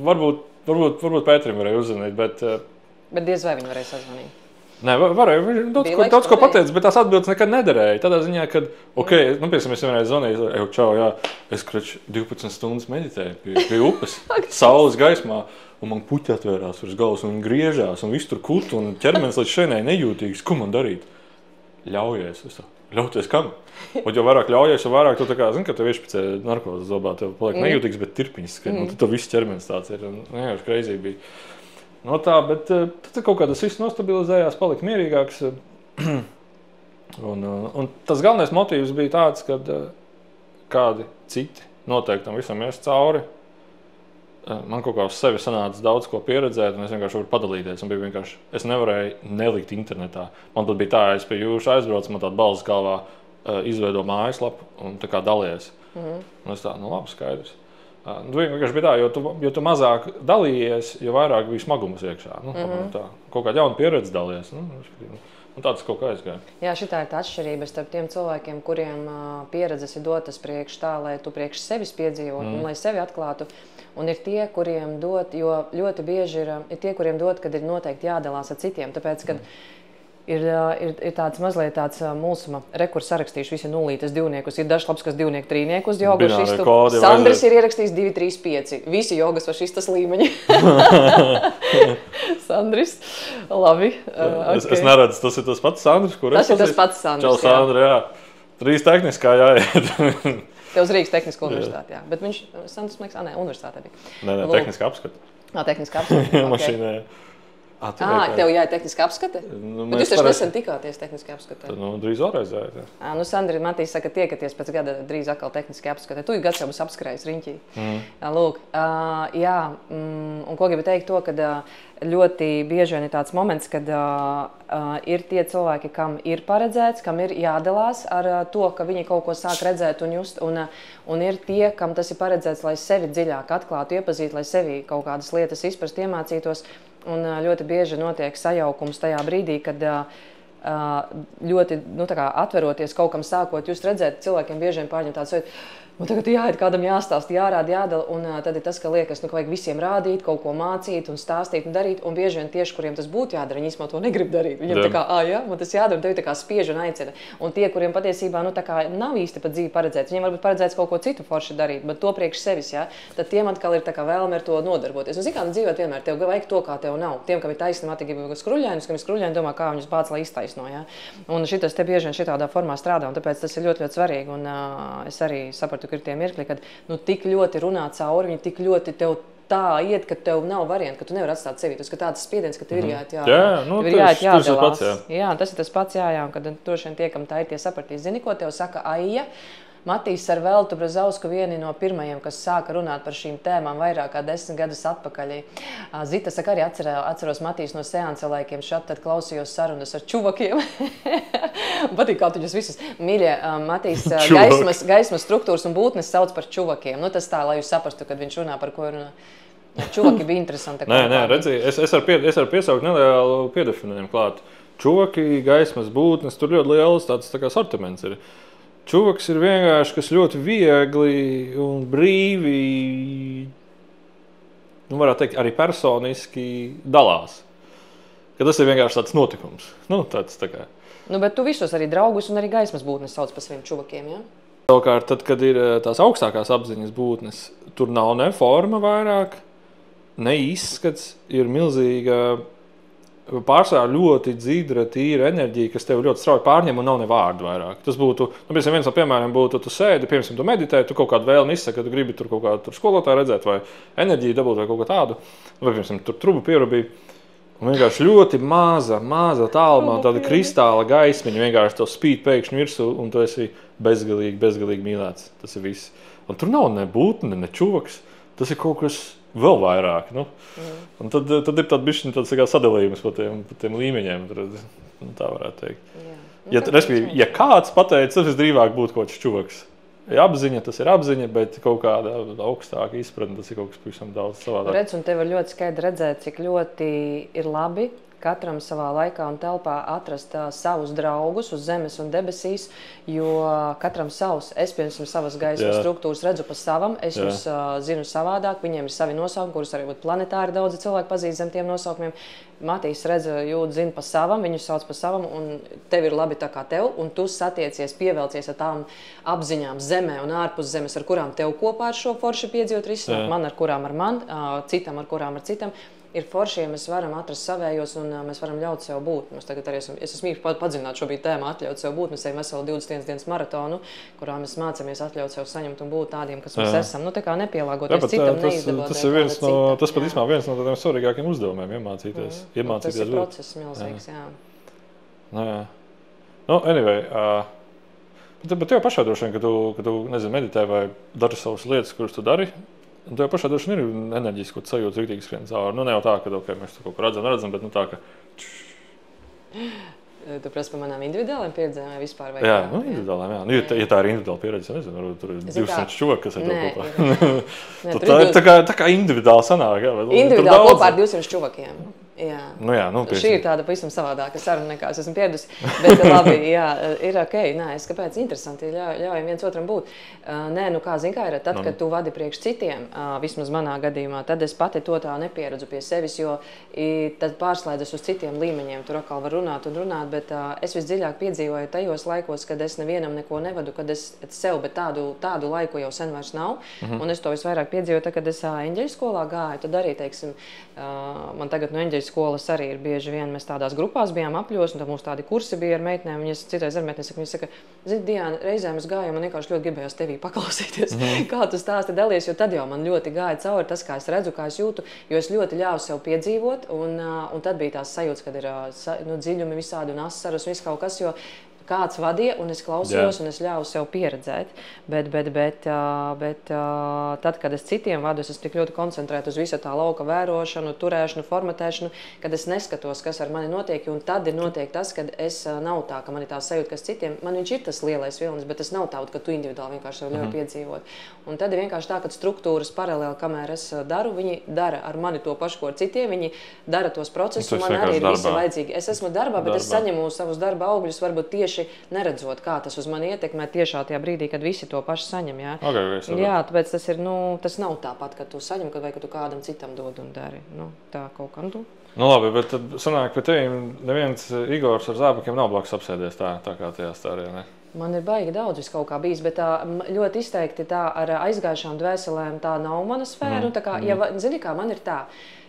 Varbūt Pēterim varēja uzzvanīt, bet... Bet diez vai viņi varēja sazvanīt. Nē, varēja. Viņš daudz ko pateica, bet tās atbildes nekad nederēja. Tādā ziņā, ka, piemēram, es vienreiz zvanīju, čau, jā, es 12 stundas meditēju pie upes, saules gaismā, un man puķi atvērās virs galvas, un griežās, un viss tur kutu, un ķermenis līdz šeit nejūtīgs. Ko man darīt? Ļaujies. Ļauties kam? Un jo vairāk ļaujies, jo vairāk tu tā kā, zini, ka tev iešpicē narkozes zobā, tev paliek nejūtīgs, bet tirpiņas skrien, un tad viss ķermenis tāds ir. Jā, kreizī bija. No tā, bet tad kaut kā tas viss nostabilizējās, palika mierīgāks. Un tas galvenais motīvs bija tāds, ka kādi citi noteikti tam visam ies cauri. Man kaut kā uz sevi sanāca daudz ko pieredzēt, un es vienkārši varu padalīties. Es nevarēju nelikt internetā. Man tad bija tā, es pie jūras aizbraucu, man tāda balss galvā izveido mājaslapu un tā kā dalies. Un es tā, labi, skaidrs. Vienkārši bija tā, jo tu mazāk dalījies, jo vairāk bija smagums iekšā. Tā, kaut kāda jauna pieredze dalies. Un tāds kaut kā aizgāja. Jā, šitā ir tā atšķirība starp tiem cilvēkiem, kuriem pieredzes ir dotas priekš tā, lai tu priekš sevis piedzīvot un lai sevi atklātu. Un ir tie, kuriem dot, jo ļoti bieži ir tie, kuriem dot, kad ir noteikti jādalās ar citiem. Tāpēc, kad ir tāds mazliet tāds mulsuma rekurs sarakstījuši visi nulītes divniekus. Ir dažs labs, kas divnieku, trīnieku uz jogu šistu. Sandris ir ierakstījis 2, 3, 5. Visi jogas var šistas līmeņi. Sandris, labi. Es neredzu, tas ir tas pats Sandris, kur tas ir tas pats Sandris, Čau, Sandri, jā. Rīgas tehniskā jāiet. Tev uz Rīgas tehnisko universitāti, jā. Bet viņš, Sandris, man liekas, universitātē bija. Nē, tehniska apskata. Tehniska apskata, Mašīnā, jā. Tev jāiet tehniska apskate? Bet jūs taču nesen tikāties tehniskajā apskatē. Drīz vēlreiz jāiet. Sandri, Matīs saka, tiekaties pēc gada drīz atkal tehniskajā apskatē. Tu gads jau būs apskrējis riņķī. Lūk, jā, un ko gribu teikt to, ka ļoti bieži vien ir tāds moments, kad ir tie cilvēki, kam ir paredzēts, kam ir jādalās ar to, ka viņi kaut ko sāk redzēt un just, un ir tie, kam tas ir paredzēts, lai sevi dziļāk atklātu, iepazītu, lai sevi kaut kādas lietas izprast, iemācītos. Un ļoti bieži notiek sajaukums tajā brīdī, kad ļoti atveroties kaut kam sākot, jūs redzēt, cilvēkiem bieži vien pārņem tāds, un tagad jāiet kādam jāstāst, jārāda, jādala, un tad ir tas, ka liekas, ka vajag visiem rādīt, kaut ko mācīt un stāstīt un darīt, un bieži vien tieši, kuriem tas būtu jādara, viņi īstenībā to negrib darīt. Viņiem tā kā, jā, man tas jādara, un tevi tā kā spiež un aicina. Un tie, kuriem patiesībā, tā kā nav īsti pat dzīvi paredzēts, viņiem varbūt paredzēts kaut ko citu forši darīt, bet to priekš sevis, jā, tad tiem atkal ir tā kā vēlme ar to nodarboties. Un zini, kā dzīvot vienmēr, tev vajag to, kā tev nav. Tiem, kam ir taisnība, grib skruļļainus, kam ir skruļļaini, domā, kā viņus bāc, lai iztaisno, jā. Un šitas te bieži vien šitādā formā strādā, un tāpēc tas ir ļoti, ļoti svarīgi. Un es arī sapratu, ka ir tie mirkļi, kad tik ļoti runā cauri, viņi tik ļoti tev tā iet, ka tev nav variantu, ka tu nevari atstāt sevi. Tas, ka tāds spiediens, ka tev ir jāiet jādalās. Jā, tas ir tas pats, jā, un kad droši vien tie, kam tā ir, tie sapratīs. Zini, ko tev saka Aija? Matīs ar Veltu Brazausku vieni no pirmajiem, kas sāka runāt par šīm tēmām vairāk kā 10 gadus atpakaļ. Zita saka, arī atceros Matīs no seansa laikiem, tad klausījos sarunas ar čuvakiem. Patīk, kā tu jūs visus mīļie. Matīs gaismas struktūras un būtnes sauc par čuvakiem. Tas tā, lai jūs saprastu, kad viņš runā, par ko runā. Čuvaki bija interesanti. Nē, redzi, es varu piesaukt nelielu piedefinējumu klāt. Čuvaki, gaismas būtnes, tur ļoti liels tāds tā kā sortiments ir. Čuvaks ir vienkārši, kas ļoti viegli un brīvi, varētu teikt, arī personiski dalās. Ka tas ir vienkārši tāds notikums. Tāds tā kā. Bet tu visos arī draugus un arī gaismas būtnes sauc par saviem čuvakiem, jā? Savukārt, tad, kad ir tās augstākās apziņas būtnes, tur nav ne forma vairāk, ne izskats, ir milzīga pārsvarā ļoti dzidra, tīra enerģija, kas tev ļoti strauji pārņem un nav ne vārdu vairāk. Tas būtu, piemēram, viens no piemēriem būtu, tu sēdi, piemēram, tu meditē, tu kaut kādu vēlmi izsaka, ka tu gribi tur kaut kādu skolotāju redzēt vai enerģiju dabūt vai kaut ko tādu, vai, piemēram, tur trubu pierubī. Un vienkārši ļoti maza tālumā, tāda kristāla gaismiņa vienkārši to spīd pēkšņi virsū, un tu esi bezgalīgi mīlēts. Tas ir viss. Un tur nav ne būtne, ne čuvaks. Tas ir kaut kas vēl vairāk. Nu. Un tad ir tāds bišķiņ tāds sadalījums pa tiem līmeņiem. Tā varētu teikt. Ja kāds pateica, tas visdrīvāk būtu kaut kāds čuvaks. Apziņa, tas ir apziņa, bet kaut kāda augstāka izpratne, tas ir kaut kas pavisam daudz savādāk. Redz, un tev var ļoti skaidri redzēt, cik ļoti ir labi katram savā laikā un telpā atrast savus draugus uz zemes un debesīs, jo katram savs. Es, piemēram, savas gaismas struktūras redzu pa savam, es viņus zinu savādāk, viņiem ir savi nosaukumi, kurus arī planetāri daudzi cilvēki pazīst zem tiem nosaukumiem. Matīs redz, jūt, zina pa savam, viņus sauc pa savam, un tev ir labi tā kā tev, un tu satiecies, pievelcies ar tām apziņām zemē un ārpus zemes, ar kurām tev kopā ar šo forši piedzīvot risināt, man ar kurām ar man, citam ar kurām ar citam. Ir forši, ja mēs varam atrast savējos un mēs varam ļaut sev būt. Mēs tagad arī es esmu padziļināt šobrīd tēmu atļaut sev būt. Mēs ejam veselu 21 dienas maratonu, kurā mēs mācāmies atļaut sev saņemt un būt tādiem, kas mēs esam. Nu, tā kā nepielāgoties citam, neizdabot. Tas ir viens no tādiem svarīgākiem uzdevumiem iemācīties. Tas ir process milzīgs, jā. Nu, anyway, bet tev pašā droši vien, ka tu meditē vai dari savas lietas, kuras tu dari, un tev pašā droši vien ir enerģijas, ko tu sajūti riktīgi skrien cauri. Nu, ne jau tā, ka mēs tu kaut ko redzam, bet nu tā, ka... Tu prasi par manām individuālajām pieredzēm vai vispār? Jā, individuālajām, jā. Nu, ja tā ir individuāla pieredze, es nezinu, tur ir 200 čuvaki, kas ir tev kopā. Tā kā individuāli sanāk, jā. Individuāli kopā ar 200 čuvakiem. Jā. Šī ir tāda pavisam savādāka saruna, nekā es esmu pieradusi. Bet labi, jā, ir ok. Nē, kāpēc interesanti, ļaujam viens otram būt. Nē, kā ir, tad, kad tu vadi priekš citiem, vismaz manā gadījumā, tad es pati to tā nepieredzu pie sevis, jo tad pārslēdzas uz citiem līmeņiem. Tur atkal var runāt, bet es visdziļāk piedzīvoju tajos laikos, kad es nevienam neko nevadu, kad es sev, bet tādu laiku jau sen vairs nav. Un es to visvairāk piedzīvoju, tad, kad es eņģeļu skolā gāju, tad arī, teiksim, man tagad no eņģeļu skolas arī ir bieži vien, mēs tādās grupās bijām apļos, un tad mums tādi kursi bija ar meitnēm, viņas citreiz ar meitnēm saka, zini, Diana, reizēm es gāju, man vienkārši ļoti gribējās tevī paklausīties, kā tu stāsti dalies, jo tad jau man ļoti gāja cauri tas, kā es redzu, kā es jūtu, jo es ļoti ļāvu sev piedzīvot, un tad bija tās sajūtas, kad ir dziļumi visādi un asaras un viss kaut kas, jo kāds vadīja, un es klausījos, un es ļāvu sev pieredzēt. Bet tad, kad es citiem vadu, es esmu tik ļoti koncentrēta uz visu tā lauka vērošanu, turēšanu, formatēšanu, kad es neskatos, kas ar mani notiek, un tad ir notiek tas, kad es nav tā, ka man ir tā sajūta, kas citiem, man viņš ir tas lielais vilnis, bet tas nav tā, ka tu individuāli vienkārši sev ļauj piedzīvot. Un tad ir vienkārši tā, ka struktūras paralēli, kamēr es daru, viņi dara ar mani to pašu, ko ar citiem, viņi dara tos procesus, un man arī ir visi vajadzīgi. Es esmu darbā, bet es saņemu savus darba augļus, varbūt tieši neredzot, kā tas uz mani ietekmē tiešā tajā brīdī, kad visi to paši saņem. Jā, jā, tāpēc tas ir, tas nav tāpat, kad tu saņem, vai ka tu kādam citam dod un dari. Tā kaut kā. Nu labi, bet tad sanāk, pie tevim neviens Igors ar zābakiem nav blakus apsēdies tā kā tajā stārijā, ne? Man ir baigi daudz vis kaut kā bijis, bet tā ļoti izteikti tā ar aizgājušām dvēselēm tā nav mana sfēra. Tā kā, zini kā, man ir tā.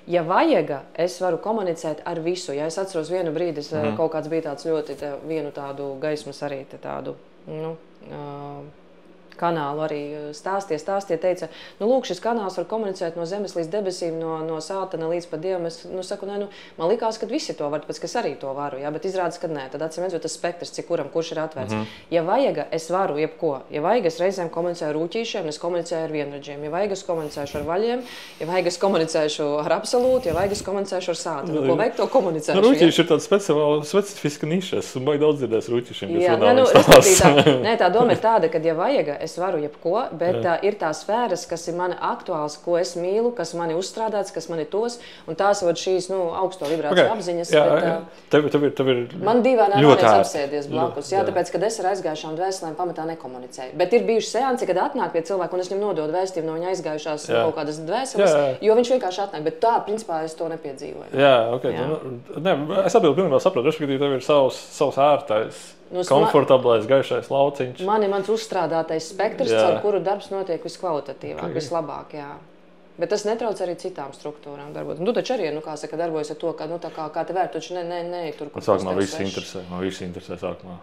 Ja vajag, es varu komunicēt ar visu. Ja es atceros vienu brīdi, kaut kāds bija tāds ļoti vienu tādu gaismas arī tādu, kanālu arī stāstie, teica, lūk, šis kanāls var komunicēt no zemes līdz debesīm, no sātana līdz pat dievam. Es saku, nē, man likās, ka visi to var, tāpēc, ka es arī to varu, jā, bet izrādās, ka nē. Tad atsimredzot tas spektrs, kurš ir atvērts. Ja vajag, es varu jebko. Ja vajag, es reizēm komunicēju ar rūķīšiem, es komunicēju ar vienradžiem. Ja vajag, es komunicēšu ar vaļiem, ja vajag, es komunicēšu ar absolūtu, ja vajag, es komunicēšu ar sātanu. Ko vajag, to komunicēšu. Rūķīši ir tāda specifiska niša, es baigi daudz dzirdēs rūķīšiem. Jā, tā doma ir tāda, ka ja vajag, es varu jebko, bet ir tās sfēras, kas ir mani aktuāls, ko es mīlu, kas mani uzstrādāts, kas mani tos, un tās var šīs augsto vibrāciju apziņas. Tev ir man dīvainā vēlreiz apsēdies blakus, tāpēc, kad es ar aizgājušām dvēselēm pamatā nekomunicēju. Bet ir bijuši seansi, kad atnāk pie cilvēka, un es viņam nododu vēstījumu no viņa aizgājušās kaut kādas dvēseles, jo viņš vienkārši atnāk, bet tā, principā, es to nepiedzīvoju. Jā, ok. Es atbildu pilnībā saprotu, respektīvi tev ir savs ārtais. Komfortablais, gaišais lauciņš. Mans uzstrādātais spektrs, ar kuru darbs notiek viskvalitatīvāk, vislabāk, jā. Bet tas netrauc arī citām struktūrām darbot. Un tu taču arī, kā saka, darbojas ar to, ka, kā te vērt, taču ne tur, kur tas sākumā viss interesē. Man viss interesē sākumā.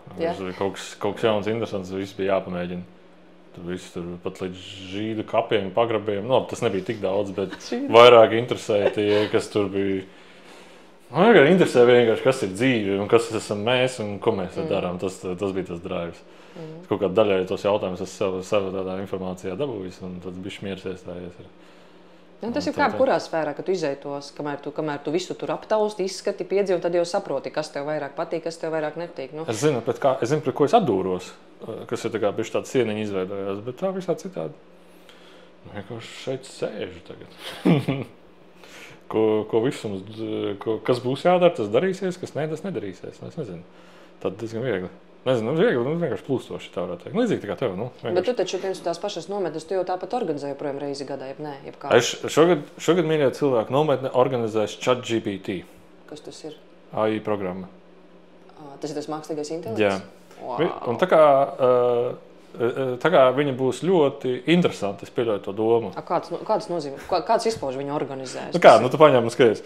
Kaut kas jauns, interesants, viss bija jāpamēģina. Tur pat līdz žīdu kapiem, pagrabiem. Tas nebija tik daudz, bet vairāk interesēja tie, kas tur bija. Man interesē vienkārši, kas ir dzīve un kas esam mēs un ko mēs darām. Tas bija tas drives. Kaut kādā daļai tos jautājumus es sev tādā informācijā dabūjis un tad bišķi mieres iestājies. Tas ir kā kurā sfērā, ka tu izētos, kamēr tu visu tur aptausti, izskati, piedzīvi, tad jau saproti, kas tev vairāk patīk, kas tev vairāk nepatīk. Nu. Es zinu, pret ko es atdūros, kas ir bišķi tāda sieniņa izveidojās, bet tā visā citādi. Vienkārši šeit sēžu tagad. Kas būs jādara, tas darīsies, kas ne, tas nedarīsies. Es nezinu. Tad diezgan viegli. Nezinu, vienkārši plūstoši tā varētu teikt. Līdzīgi tā kā tev, Bet tu taču pirms tās pašas nometnes, tu jau tāpat organizēji projām reizi gadā, jeb nē, jeb kā? Šogad mīļie cilvēki nometne organizēs ChatGPT. Kas tas ir? AI programma. Tas ir tas mākslīgais intelekts? Jā. Wow. Un tā kā viņa būs ļoti interesanti, es pieļauju to domu. Kāds nozīmē? Kāds izpauž viņa organizēs? Tu paņem un skaties.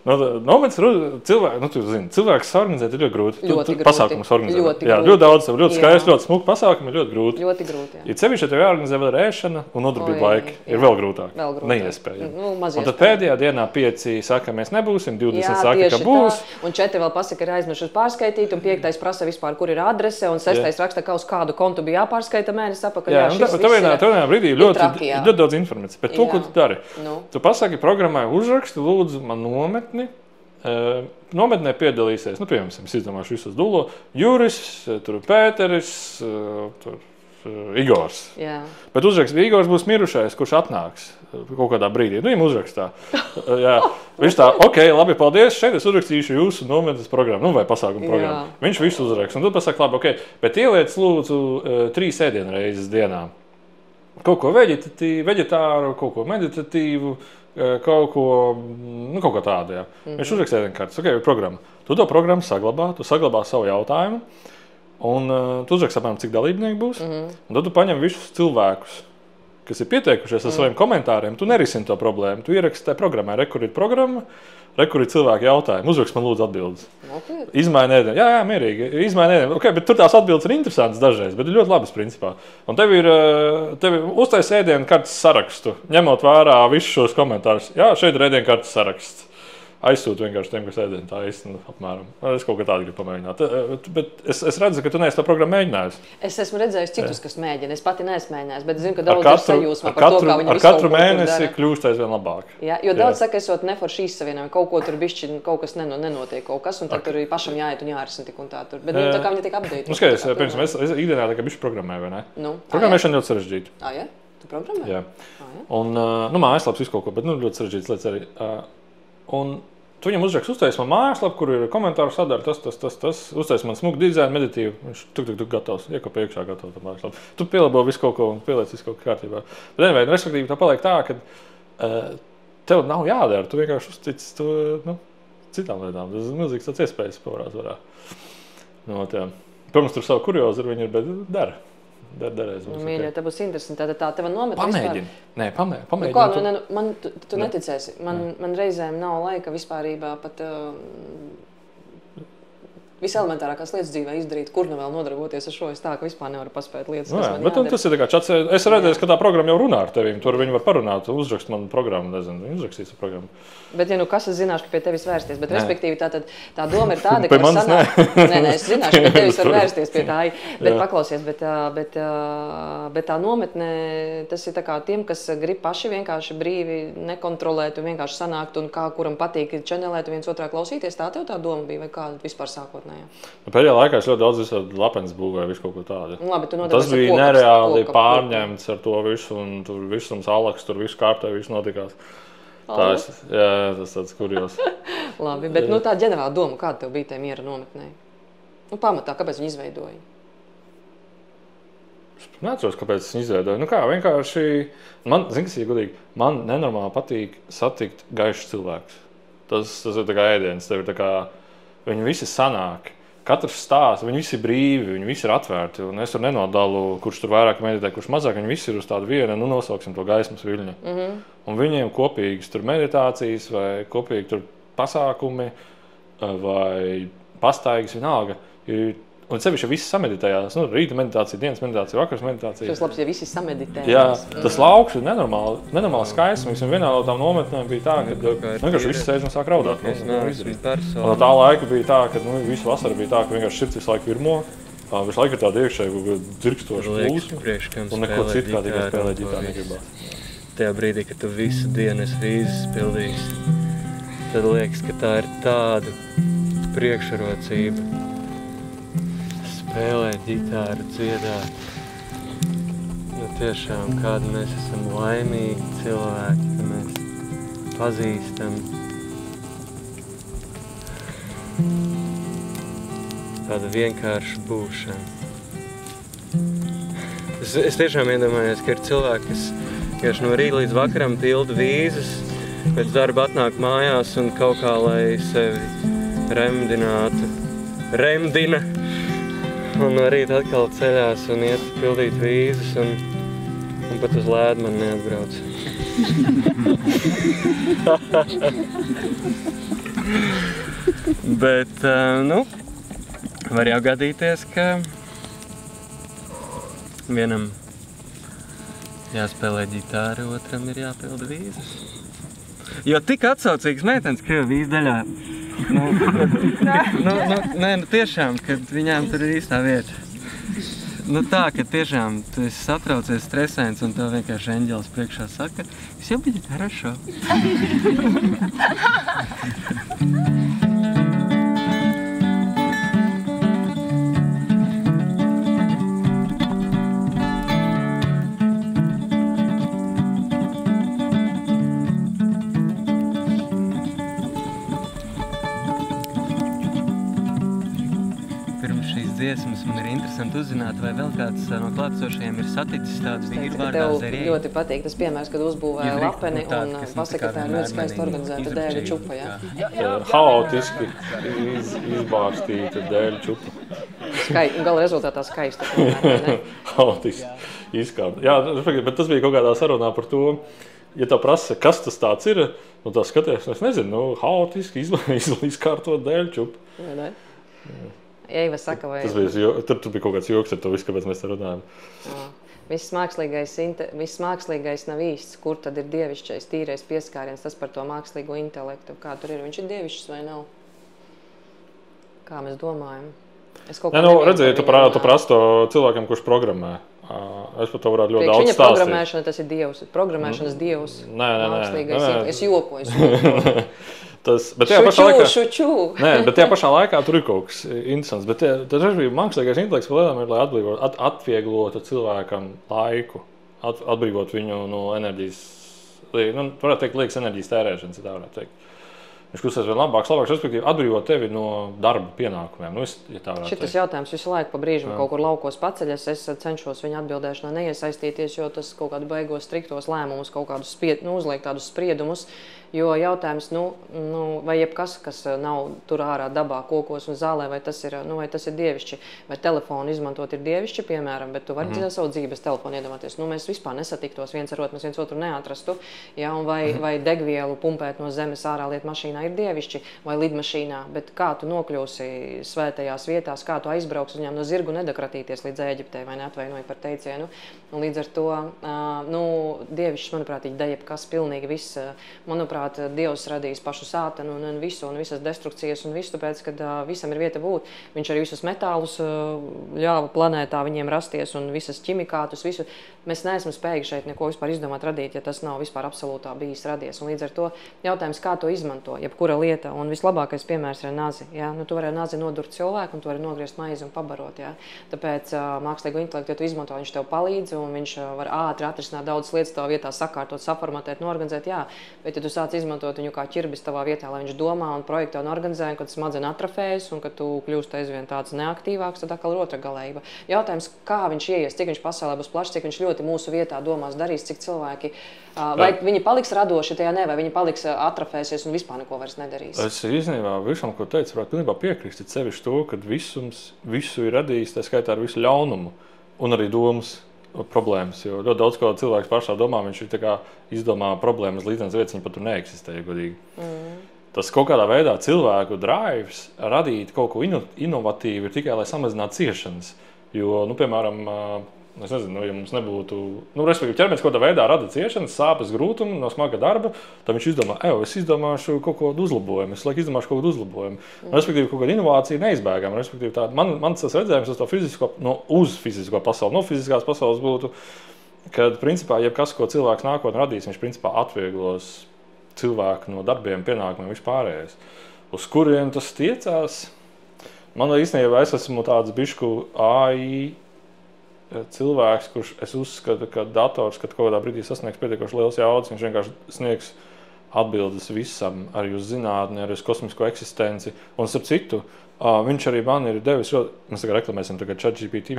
Nometnes cilvēki, tu zini, cilvēks organizēt ir ļoti grūti. Ļoti grūti. Pasākumus organizēt. Ļoti ļoti daudz, ļoti skaisti, ļoti smuki pasākumi ir ļoti grūti. Ļoti grūti, jā. Ja sevišķi tev jāorganizē vēl ēšana un nodarbība laika, ir vēl grūtāk. Neiespējami. Un tad pēdējā dienā 5 saka, mēs nebūsim, 20 saka, ka būs. Un 4 vēl pasaka, ir aizmiršus pārskaitīt, un 5 prasa vispār, kur ir adrese, un 6 raksta, ka uz kādu kontu bija jāpārskaita mēnesi apakaļ. Tev vienā brīdī ļoti daudz informācijas. Bet to, ko tu dari? Tu pasaki programmai uzraksti, lūdzu man nometni. Nometnē piedalīsies, piemēram, es izdomāšu visus Dulo, Juris, tur Pēteris, tur Igors. Jā. Bet uzrakst, Igors būs mirušais, kurš atnāks kaut kādā brīdī. Viņam uzrakstā. Jā. Viņš tā, ok, labi, paldies, šeit es uzrakstīšu jūsu nometnes programmu, vai pasākumu programmu. Viņš visu uzrakst, un tad pasaka, labi, ok, bet ieliec lūdzu 3 ēdienreizes dienā. Kaut ko veģetāru, kaut ko meditatīvu, kaut ko tādu, jā. Viņš uzrakst ēdienkartes, ok, programma. Tu to programmu saglabā, tu saglabā savu jautājumu, un tu uzrakst apmēram, cik dalībnieki būs, un tad tu paņem visus cilvēkus, kas ir pieteikušies ar saviem komentāriem, tu nerisini to problēmu, tu ieraksti tajā programmā, kur ir programma, kur ir cilvēki jautājumi, uzrakst man lūdzu atbildes. Izmaini ēdienu, jā, mierīgi, izmaini ēdienu, ok, bet tur tās atbildes ir interesantas dažreiz, bet ir ļoti labas principā. Un tev uztais ēdienu kartes sarakstu, ņemot vērā visus šos komentārus, jā, šeit ir ēdienu kartes saraksts. Aizsūtu vienkārši tiem, kas ēdienu tā īsti, apmēram. Es kaut kā tādu gribu pamēģināt. Bet es redzu, ka tu neesi to programmu mēģinājis. Es esmu redzējis citus, kas mēģina. Es pati neesmu mēģinājis, bet zinu, ka daudz ir sajūsmā par to, kā viņi ar katru mēnesi kļūst aizvien labāk. Jā, jo daudz saka, esot neforši izsavienojumi, kaut ko tur bišķi, kaut kas nenotiek kaut kas, un tad tur pašam jāiet un jārisina tik un tā tur. Bet tā kā viņi tiek update. Skaties, pirms es ikdienā tā kā bišķi programmēju, vai ne? Programmēšana ļoti sarežģīta. Jā? Tu programmē? Jā. Un, mājaslaps visu kaut ko, bet ļoti sarežģītas lietas arī. Tu viņam uzrakst, uztais man mājaslapu, kur ir komentāru sadara, tas, uztais man smuku dizainu, meditīvu, viņš tuk gatavs, iekopē iekšā gatavs tā mājaslapu. Tu pielabo visu kaut ko un pieliec visu kaut ko kārtībā. Bet anyway, respektīvi tā paliek tā, ka tev nav jādara, tu vienkārši uztic to, citām lietām. Tas ir milzīgs tāds iespējas pavarās varā. Protams, tur savu kuriozu ar viņu ir, bet dara. Mīļā, tā būs interesanti. Tā teva nometne pamēģini. Nē, pamēģini. Tu neticēsi. Man reizēm nav laika vispārībā pat viselementārākās lietas dzīvē izdarīt, kur nu vēl nodarboties ar šo. Es tā, ka vispār nevaru paspēt lietas, kas man jādara. Tas ir tā kā čats. Es redzēju, ka tā programma jau runā ar tevīm. Tur viņi var parunāt, uzrakst man programmu, nezinu, viņi uzrakstīs ar programmu. Bet, ja kas es zināšu, ka pie tevis vērsties, bet respektīvi tā doma ir tāda, ka sanāk... Nē, es zināšu, ka pie tevis var vērsties pie tā, bet paklausies, bet tā nometne, tas ir tā kā tiem, kas grib paši vienkārši brīvi nekontrolēt un vienkārši sanākt un kā kuram patīk čenelēt un viens otrā klausīties, tā tev tā doma bija vai kāda vispār sākotnējā? Pēdējā laikā es ļoti daudz visādi lapenes būvēju, visu kaut ko tādu. Labi, tas bija nereāli pārņemts ar to visu un tur visums alaks, tur visu kārtē, visu notikās. Tas tāds kurjos. Labi, bet tā ģenerāla doma, kāda tev bija tajā miera nometnē? Pamatā, kāpēc viņi izveidoja? Es neatceros, kāpēc viņi izveidoja. Vienkārši, zini, kas ir godīgi, man nenormāli patīk satikt gaišus cilvēkus. Tas ir tā kā ēdiens, tev ir tā kā, viņi visi sanāk. Katrs stāsts, viņi visi ir brīvi, viņi visi ir atvērti, un es tur nenodalu, kurš tur vairāk meditē, kurš mazāk, viņi visi ir uz tādu vienu, nosauksim to gaismas viļņu. Un viņiem kopīgas tur meditācijas vai kopīgi tur pasākumi vai pastaigas vienalga ir Un sevišķi visi sameditējās, rīta meditācija, dienas meditācija, vakaras meditācija. Tas labs, ja visi sameditējās. Jā, tas lauks ir nenormāli skaists. Visam vienā no tām nometnēm bija tā, ka vienkārši visi sēž un sāk raudāt. Un tā laika bija tā, ka visu vasaru bija tā, ka vienkārši širds visu laiku virmo. Visu laiku ir tāda iekšēja dzirkstoša plūsma. Un neko citu kā tikai spēlēt ģitāru negribās. Tajā brīdī, kad tu visu dienu esi vīzes pildījis, tad liekas, ka tā ir tāda priekšrocība. Spēlēt ģitāru, dziedāt. Tiešām, kādi mēs esam laimīgi cilvēki, ka mēs pazīstam. Tāda vienkārša būšana. Es tiešām iedomājos, ka ir cilvēki, kas no rīta līdz vakaram pilda vīzes, pēc darba atnāk mājās un kaut kā, lai sevi remdina. Un no rīta atkal ceļās un iet pildīt vīzes un pat uz lēdu man neatbrauc. Bet, var jau gadīties, ka vienam jāspēlē ģitāra, otram ir jāpilda vīzes. Jo tik atsaucīgas meitenes Krievijas daļā. Tiešām, kad viņām tur ir īstā vieta. Tā, ka tiešām tu esi satraucies, stresēns un tev vienkārši eņģelis priekšā saka, всё будет хорошо. Dziesmas, man ir interesanti uzzināt, vai vēl kāds no klātesošajiem ir saticis tādu vīru vārdā Zerieju. Tev ļoti patīk tas piemērs, kad uzbūvēja lapeni un pasaka, ka tā ir ļoti skaisti organizēta dēļu čupa, jā? Haotiski izbārstīta dēļu čupa. Gala rezultātā skaista, tomēr, ne? Haotiski izkārt. Jā, bet tas bija kaut kādā sarunā par to, ja tev prasa, kas tas tāds ir, un tā skaties, es nezinu, haotiski izkārtot dēļu čupu. Ne? Eiva saka, vai... Tur bija kaut kāds joks ar to visu, kāpēc mēs te runājam. Viss mākslīgais nav īsts, kur tad ir dievišķais, tīrais pieskāriens, tas par to mākslīgo intelektu. Kā tur ir? Viņš ir dievišķis vai nav? Kā mēs domājam? Redzēju, tu prasi to cilvēkam, kurš programmē. Es par to varētu ļoti daudz stāstīt. Viņa programmēšana, tas ir dievs. Programmēšanas dievs. Mākslīgais. Es jokoju. Bet tajā pašā laikā tur ir kaut kas interesants. Bet tas bija mākslīgais intelekts, lai atvieglotu cilvēkam laiku, atbrīvot viņu no enerģijas, varētu teikt, liekas enerģijas tērēšanas, tā varētu teikt. Viņš kļūst vien labāks, respektīvi atbrīvot tevi no darba pienākumiem. Šitas jautājums visu laiku pa brīžam kaut kur laukos paceļas, es cenšos viņa atbildēšanā neiesaistīties, jo tas kaut kādu baigos striktos lēmumus, kaut kādus uzliek tādus spriedumus. Jo jautājums, vai jebkas, kas nav tur ārā dabā, kokos un zālē, vai tas ir dievišķi, vai telefonu izmantot ir dievišķi, piemēram, bet tu vari dzirdēt savu dzīves telefonu iedomāties. Mēs vispār nesatiktos viens ar otru, mēs viens otru neatrastu, ja, un vai degvielu pumpēt no zemes ārā liet mašīnā ir dievišķi, vai lidmašīnā, bet kā tu nokļūsi svētajās vietās, kā tu aizbrauks uz viņām no zirgu nedakratīties līdz Ēģiptei, vai neatvainoji par teicienu. Un līdz ar to, dievišķis, manuprāt, ir jebkas pilnīgi viss, manuprāt, Dievs radījis pašu sātanu un visu, un visas destrukcijas un visu, tāpēc, kad visam ir vieta būt. Viņš arī visus metālus ļāva planētā viņiem rasties un visas ķimikātus, visu. Mēs neesam spējīgi šeit neko vispār izdomāt radīt, ja tas nav vispār absolūtā bijis radies. Un līdz ar to jautājums, kā to izmanto, jebkura lieta, un vislabākais piemērs ir nazi. Ja? Tu vari nazi nodurt cilvēku, un tu vari nogriezt maizi un pabarot. Ja? Tāpēc mākslīgo intelektu, ja tu izmanto, viņš tev palīdz, un viņš var ātri atrisināt daudzas lietas tavā vietā, sakārtot, saformatēt, norganizēt, jā. Bet, ja tu sāc izmantot viņu kā ķirbis tavā vietā, lai viņš domā un projektē un organizē, un kad smadzenes atrofējas un kad tu kļūsti aizvien tāds neaktīvāks, tad atkal ir otra galējība. Jautājums, kā viņš ieies, cik viņš pasaulē būs plašs, cik viņš ļoti mūsu vietā domās, darīs, cik cilvēki, vai viņi paliks radoši tajā, vai viņi paliks atrofēsies un vispār neko vairs nedarīs. Es īstenībā visam, ko teicu, varētu pilnībā piekrist, sevišķi to, kad visu ir radījis, tā skaitā ar visu ļaunumu un arī domas problēmas, jo ļoti daudz, ko cilvēks pašā domā, viņš ir tā kā izdomā problēmas līdzenas vietas, viņi pat tur neeksistē, godīgi. tas kaut kādā veidā cilvēku drives radīt kaut ko inovatīvu ir tikai, lai samazinātu ciešanas. Jo, piemēram, es nezinu, ja mums nebūtu, respektīvi ķermenis kaut kādā veidā rada ciešanas, sāpes, grūtumu no smaga darba, tad viņš izdomā, es izdomāšu kaut kādu uzlabojumu, es izdomāšu kaut kādu uzlabojumu. Respektīvi, kaut kāda inovācija neizbēgama. Respektīvi, mans tas redzējums uz to fizisko, uz fizisko pasauli, no fiziskās pasaules būtu, kad, principā, jebkas, ko cilvēks nākotnē radīs, viņš, principā, atvieglos cilvēku no darbiem, pienākumiem, vispārējais. Uz kuriem tas tiecās? Man īstenībā es esmu tāds bišku AI cilvēks, kurš es uzskatu, ka dators, kad kaut kādā brīdī sasniegs pietiekoši liels jaudas, viņš vienkārši sniegs atbildes visam, arī uz zinātni, arī uz kosmisko eksistenci. Un starp citu, viņš arī man ir devis, mēs tagad reklamēsim tagad ChatGPT.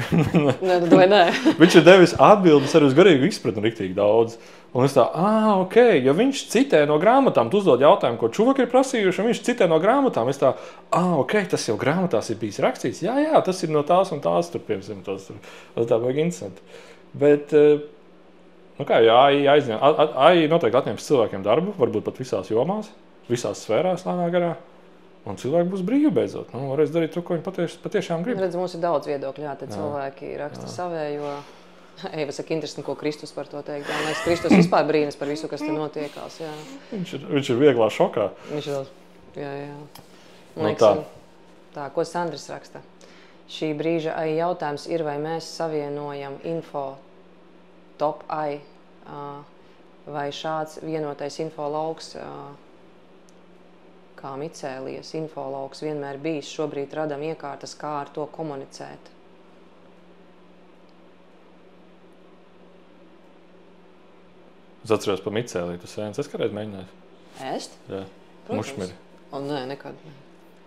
Viņš ir devis atbildes arī uz garīgu izpratni riktīgi daudz. Un es ok, ja viņš citē no grāmatām, tu uzdod jautājumu, ko čuvaki ir prasījuši, un viņš citē no grāmatām, es ok, tas jau grāmatās ir bijis rakstīts, jā, tas ir no tās un tās, tur, piemēram, tas tā vajag interesanti. Bet, AI noteikti atņems cilvēkiem darbu, varbūt pat visās jomās, visās sfērās lēnā garā, un cilvēki būs brīvi beidzot. Varēs darīt to, ko viņi patiešām grib. Redz, mums ir daudz viedokļu, tad cilvēki raksta savējo. Eva saka, interesanti, ko Kristus par to teikt. Jā, Kristus vispār brīnas par visu, kas te notiekās. Jā. Viņš ir vieglā šokā. Viņš ir, jā. Tā, ko Sandris raksta. Šī brīža AI jautājums ir, vai mēs savienojam info top AI, vai šāds vienotais info lauks, kā micēlies info lauks vienmēr bijis, šobrīd radam iekārtas, kā ar to komunicēt. Es atceros pa micēlī, tu sēns. Es kādreiz mēģināju. Ēst? Jā. Protams. Mušmiri. Nē, nekad.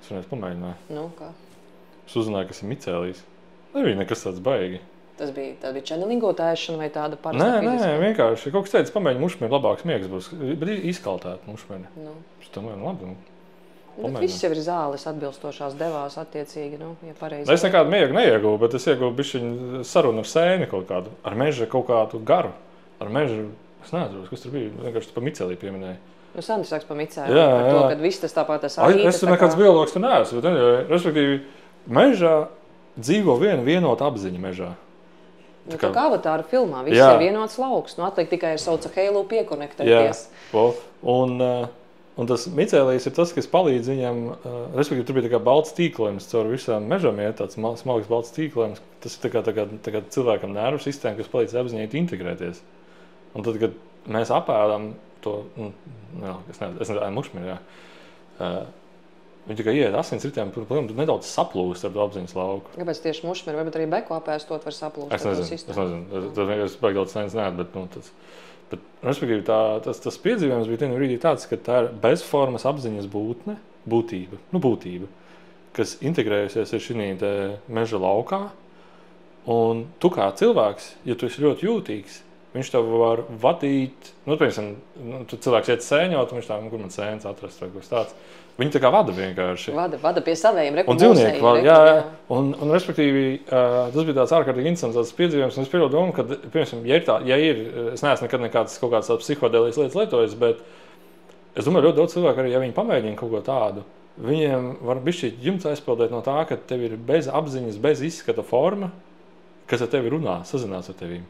Es vienreiz pamēģināju. Kā? Es uzzināju, kas ir micēlīs. Nebija nekas tāds baigi. Tas bija channelingot ēšana vai tāda parasta fiziska? Nē, vienkārši. Kaut kas teica, pamēģini mušmiri, labāks miegs būs. Bet izkaltēt mušmiri. Es domāju, labi. Bet viss jau ir zāles atbilstošās devās attiecīgi, ja pareizi. Es nekādu miegu neieguvu, bet es ieguvu bišķiņu sarunu ar sēni kaut kādu, ar meža kaut kādu garu, ar meža. Es neatceros, kas tur bija. Vienkārši pa micēlī pieminēju. Sandis sāks pa micēlī. Par to, kad viss tas tāpat arī. Es tur nekāds biologs tur neesmu. Respektīvi, mežā dzīvo vienota apziņa mežā. Tā kā Avatāra filmā. Viss ir vienots lauks. Atliek tikai ar sauca Halo piekonektēties. Un tas micēlījs ir tas, kas palīdz viņam. Respektīvi, tur bija tā kā balts tīklojums caur visām mežam. Tāds smalks balts tīklojums. Tas ir tā kā cilvēkam nervu sistēma, kas palīdz apziņai integrēties. Un tad, kad mēs apēdam to, es nezinu, mušmiri, viņi tikai ieiet asinsritēm, tad nedaudz saplūst ar to apziņas lauku. Kāpēc tieši mušmiri, vai arī beku apēstot var saplūst? Es nezinu. Tas baigi daudz sēnes neat, bet respektīvi, tas piedzīvojums bija vienā brīdī tāds, ka tā ir bezformas apziņas būtība, kas integrējusies ar šī meža laukā. Un tu kā cilvēks, ja tu esi ļoti jūtīgs, viņš tev var vadīt, piemēram, tu cilvēks iet sēņot, un viņš kur man sēnes atrast vai kas tāds. Viņi tā kā vada vienkārši. Vada pie savējiem, un dzīvnieki vada, jā. Un respektīvi, tas bija tāds ārkārtīgi interesants tāds piedzīvojums, un es pieļauju domu, ka, piemēram, es neesmu nekad kaut kādas psihodelijas lietas lietojis, bet es domāju, ļoti daudz cilvēku arī, ja viņi pamēģina kaut ko tādu, viņiem var bišķīt jumts aizpildēt no tā, ka tev ir bez apziņas, bez izskata forma, kas ar tevi runā, sazinās ar tevīm.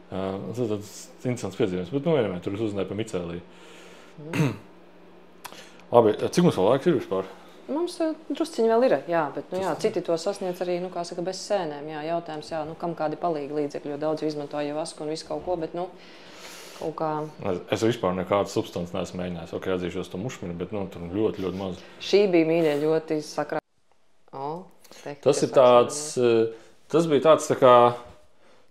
Tas ir tāds interesants piedzīvojums, bet vienmēr tur es uzzināju par micēlī. Labi, cik mums vēl laiks ir vispār? Mums drusciņi vēl ir, jā, bet citi to sasniedz arī, bez sēnēm. Jautājums, kam kādi palīgi līdzekļi, jo daudz izmanto jau asku un visu kaut ko, bet kaut kā... Es vispār nekādu substanci neesmu mēģinājis, atzīšos to mušmiri, bet tur ļoti, ļoti maz. Šī bija mīļie ļoti sakrā. Tas bija tāds tā kā...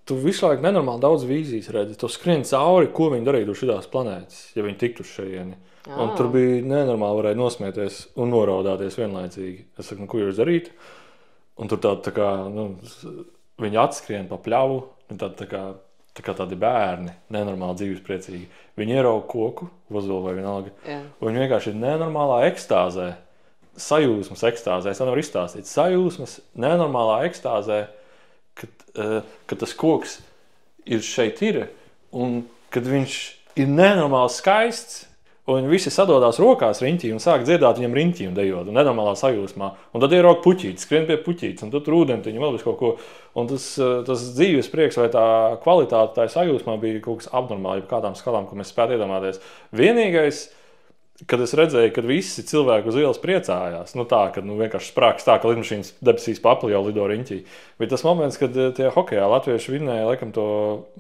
Tu visu laiku nenormāli daudz vīzijas redzi. Tu skrien cauri, ko viņi darītu uz šitās planētas, ja viņi tiktu uz šajieni. Un tur bija nenormāli varēja nosmieties un noraudāties vienlaicīgi. Es saku, ko jūs darīt? Un tur tā kā, viņi atskrien pa pļavu, tā kā tādi bērni, nenormāli dzīvespriecīgi. Viņi ierauga koku, ozolu vai vienalga. Un viņi vienkārši ir nenormālā ekstāzē, sajūsmas ekstāzē. Es nevaru izstāstīt. Sajūsmas nenormālā ekstāzē, kad tas koks ir šeit un kad viņš ir nenormāli skaists Un viņi visi sadodās rokās riņķī un sāk dziedāt viņam riņķī un dejot, un nenormālā sajūsmā. Un tad ierauga puķītis, skrien pie puķītis, un tad rūdentiņi vēl visu kaut ko. Un tas dzīves prieks vai tā kvalitāte tā sajūsmā bija kaut kas abnormāli, kādām skalām, ko mēs spētu iedomāties. Vienīgais, kad es redzēju, kad visi cilvēki uz ielas priecājās, kad vienkārši sprāks tā, ka lidmašīnas debesīs papli jau lido riņķī. Bet tas moments, kad tie hokejā latvieši vinnēja laikam to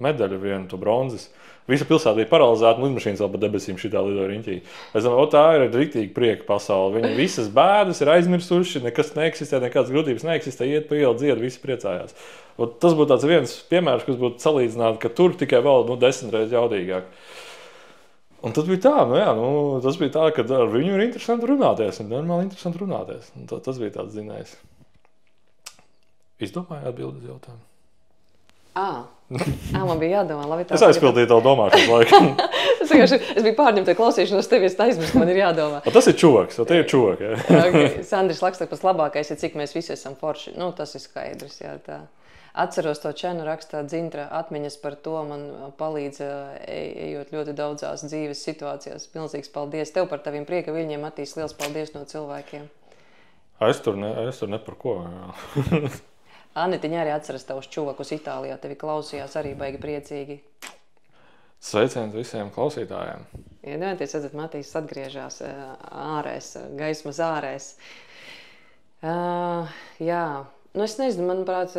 medaļu vienu, to bronzas, visa pilsēta bija paralizēta, un lidmašīnas vēl pa debesīm šitā lido riņķī. Es domāju, tā ir rīktīgi prieka pasaule. Viņi visas bēdas ir aizmirsuši, nekas neeksistē, nekādas grūtības neeksistē, iet pa ielu, dzied, visi priecājās. Un tas būtu tāds viens piemērs, kas būtu salīdzināt, ka tur tikai vēl 10 reizes jaudīgāk. Un tad bija tā, tas bija tā, ka ar viņu ir interesanti runāties, un normāli interesanti runāties. Un tas bija tāds zinājums. Izdomāju atbildi uz jautājumu. Man bija jādomā. Labi, es aizpildīju tavu domāšanas laiku. es biju pārņemta klausīšanos, tev es aizmirstu, man ir jādomā. Tas ir čoks, tie ir čoki. Okay. Sandris Lakstaks pats labākais ir, cik mēs visi esam forši. Tas ir skaidrs, jā, tā. Atceros to čenu rakstā Dzintra atmiņas par to, man palīdz ejot ļoti daudzās dzīves situācijās. Milzīgs paldies tev par taviem prieka viļņiem, Matīs, liels paldies no cilvēkiem. Es tur ne par ko. Anitiņa arī atceras tavus čuvakus Itālijā, tevi klausījās arī baigi priecīgi. Sveiciens visiem klausītājiem. Iedomājieties, redzat, Matīs atgriežās ārēs, gaismas ārēs. Jā. Es nezinu, manuprāt,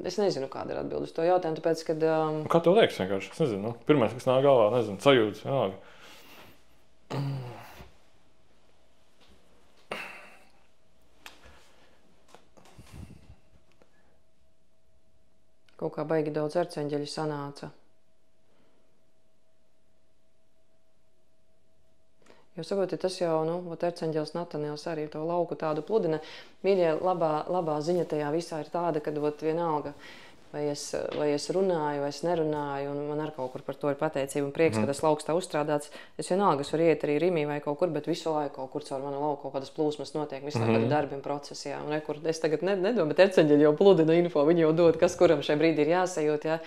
es nezinu, kāda ir atbilde uz to jautājumu, tāpēc, kad... Kā tev liekas vienkārši? Es nezinu, pirmais, kas nāk galvā, nezinu, sajūtas, vienalga. Kaut kā baigi daudz arceņģeļu sanāca. Jo saprotiet, tas jau, arceņģelis Natanēls arī to lauku tādu pludina. Mīļie, labā ziņa tajā visā ir tāda, ka vienalga, vai es runāju, vai es nerunāju, un man ar kaut kur par to ir pateicība un prieks, ka tas lauks tā uzstrādāts. Es vienalga, es varu iet arī Rimī vai kaut kur, bet visu laiku kaut kur caur manu lauku kaut kādas plūsmas notiek, visu laiku darbi un procesi, jā. Un es tagad nedomāju, bet arceņģeļi jau pludina info, viņi jau dod, kas kuram šai brīdī ir jāsajūt, jā.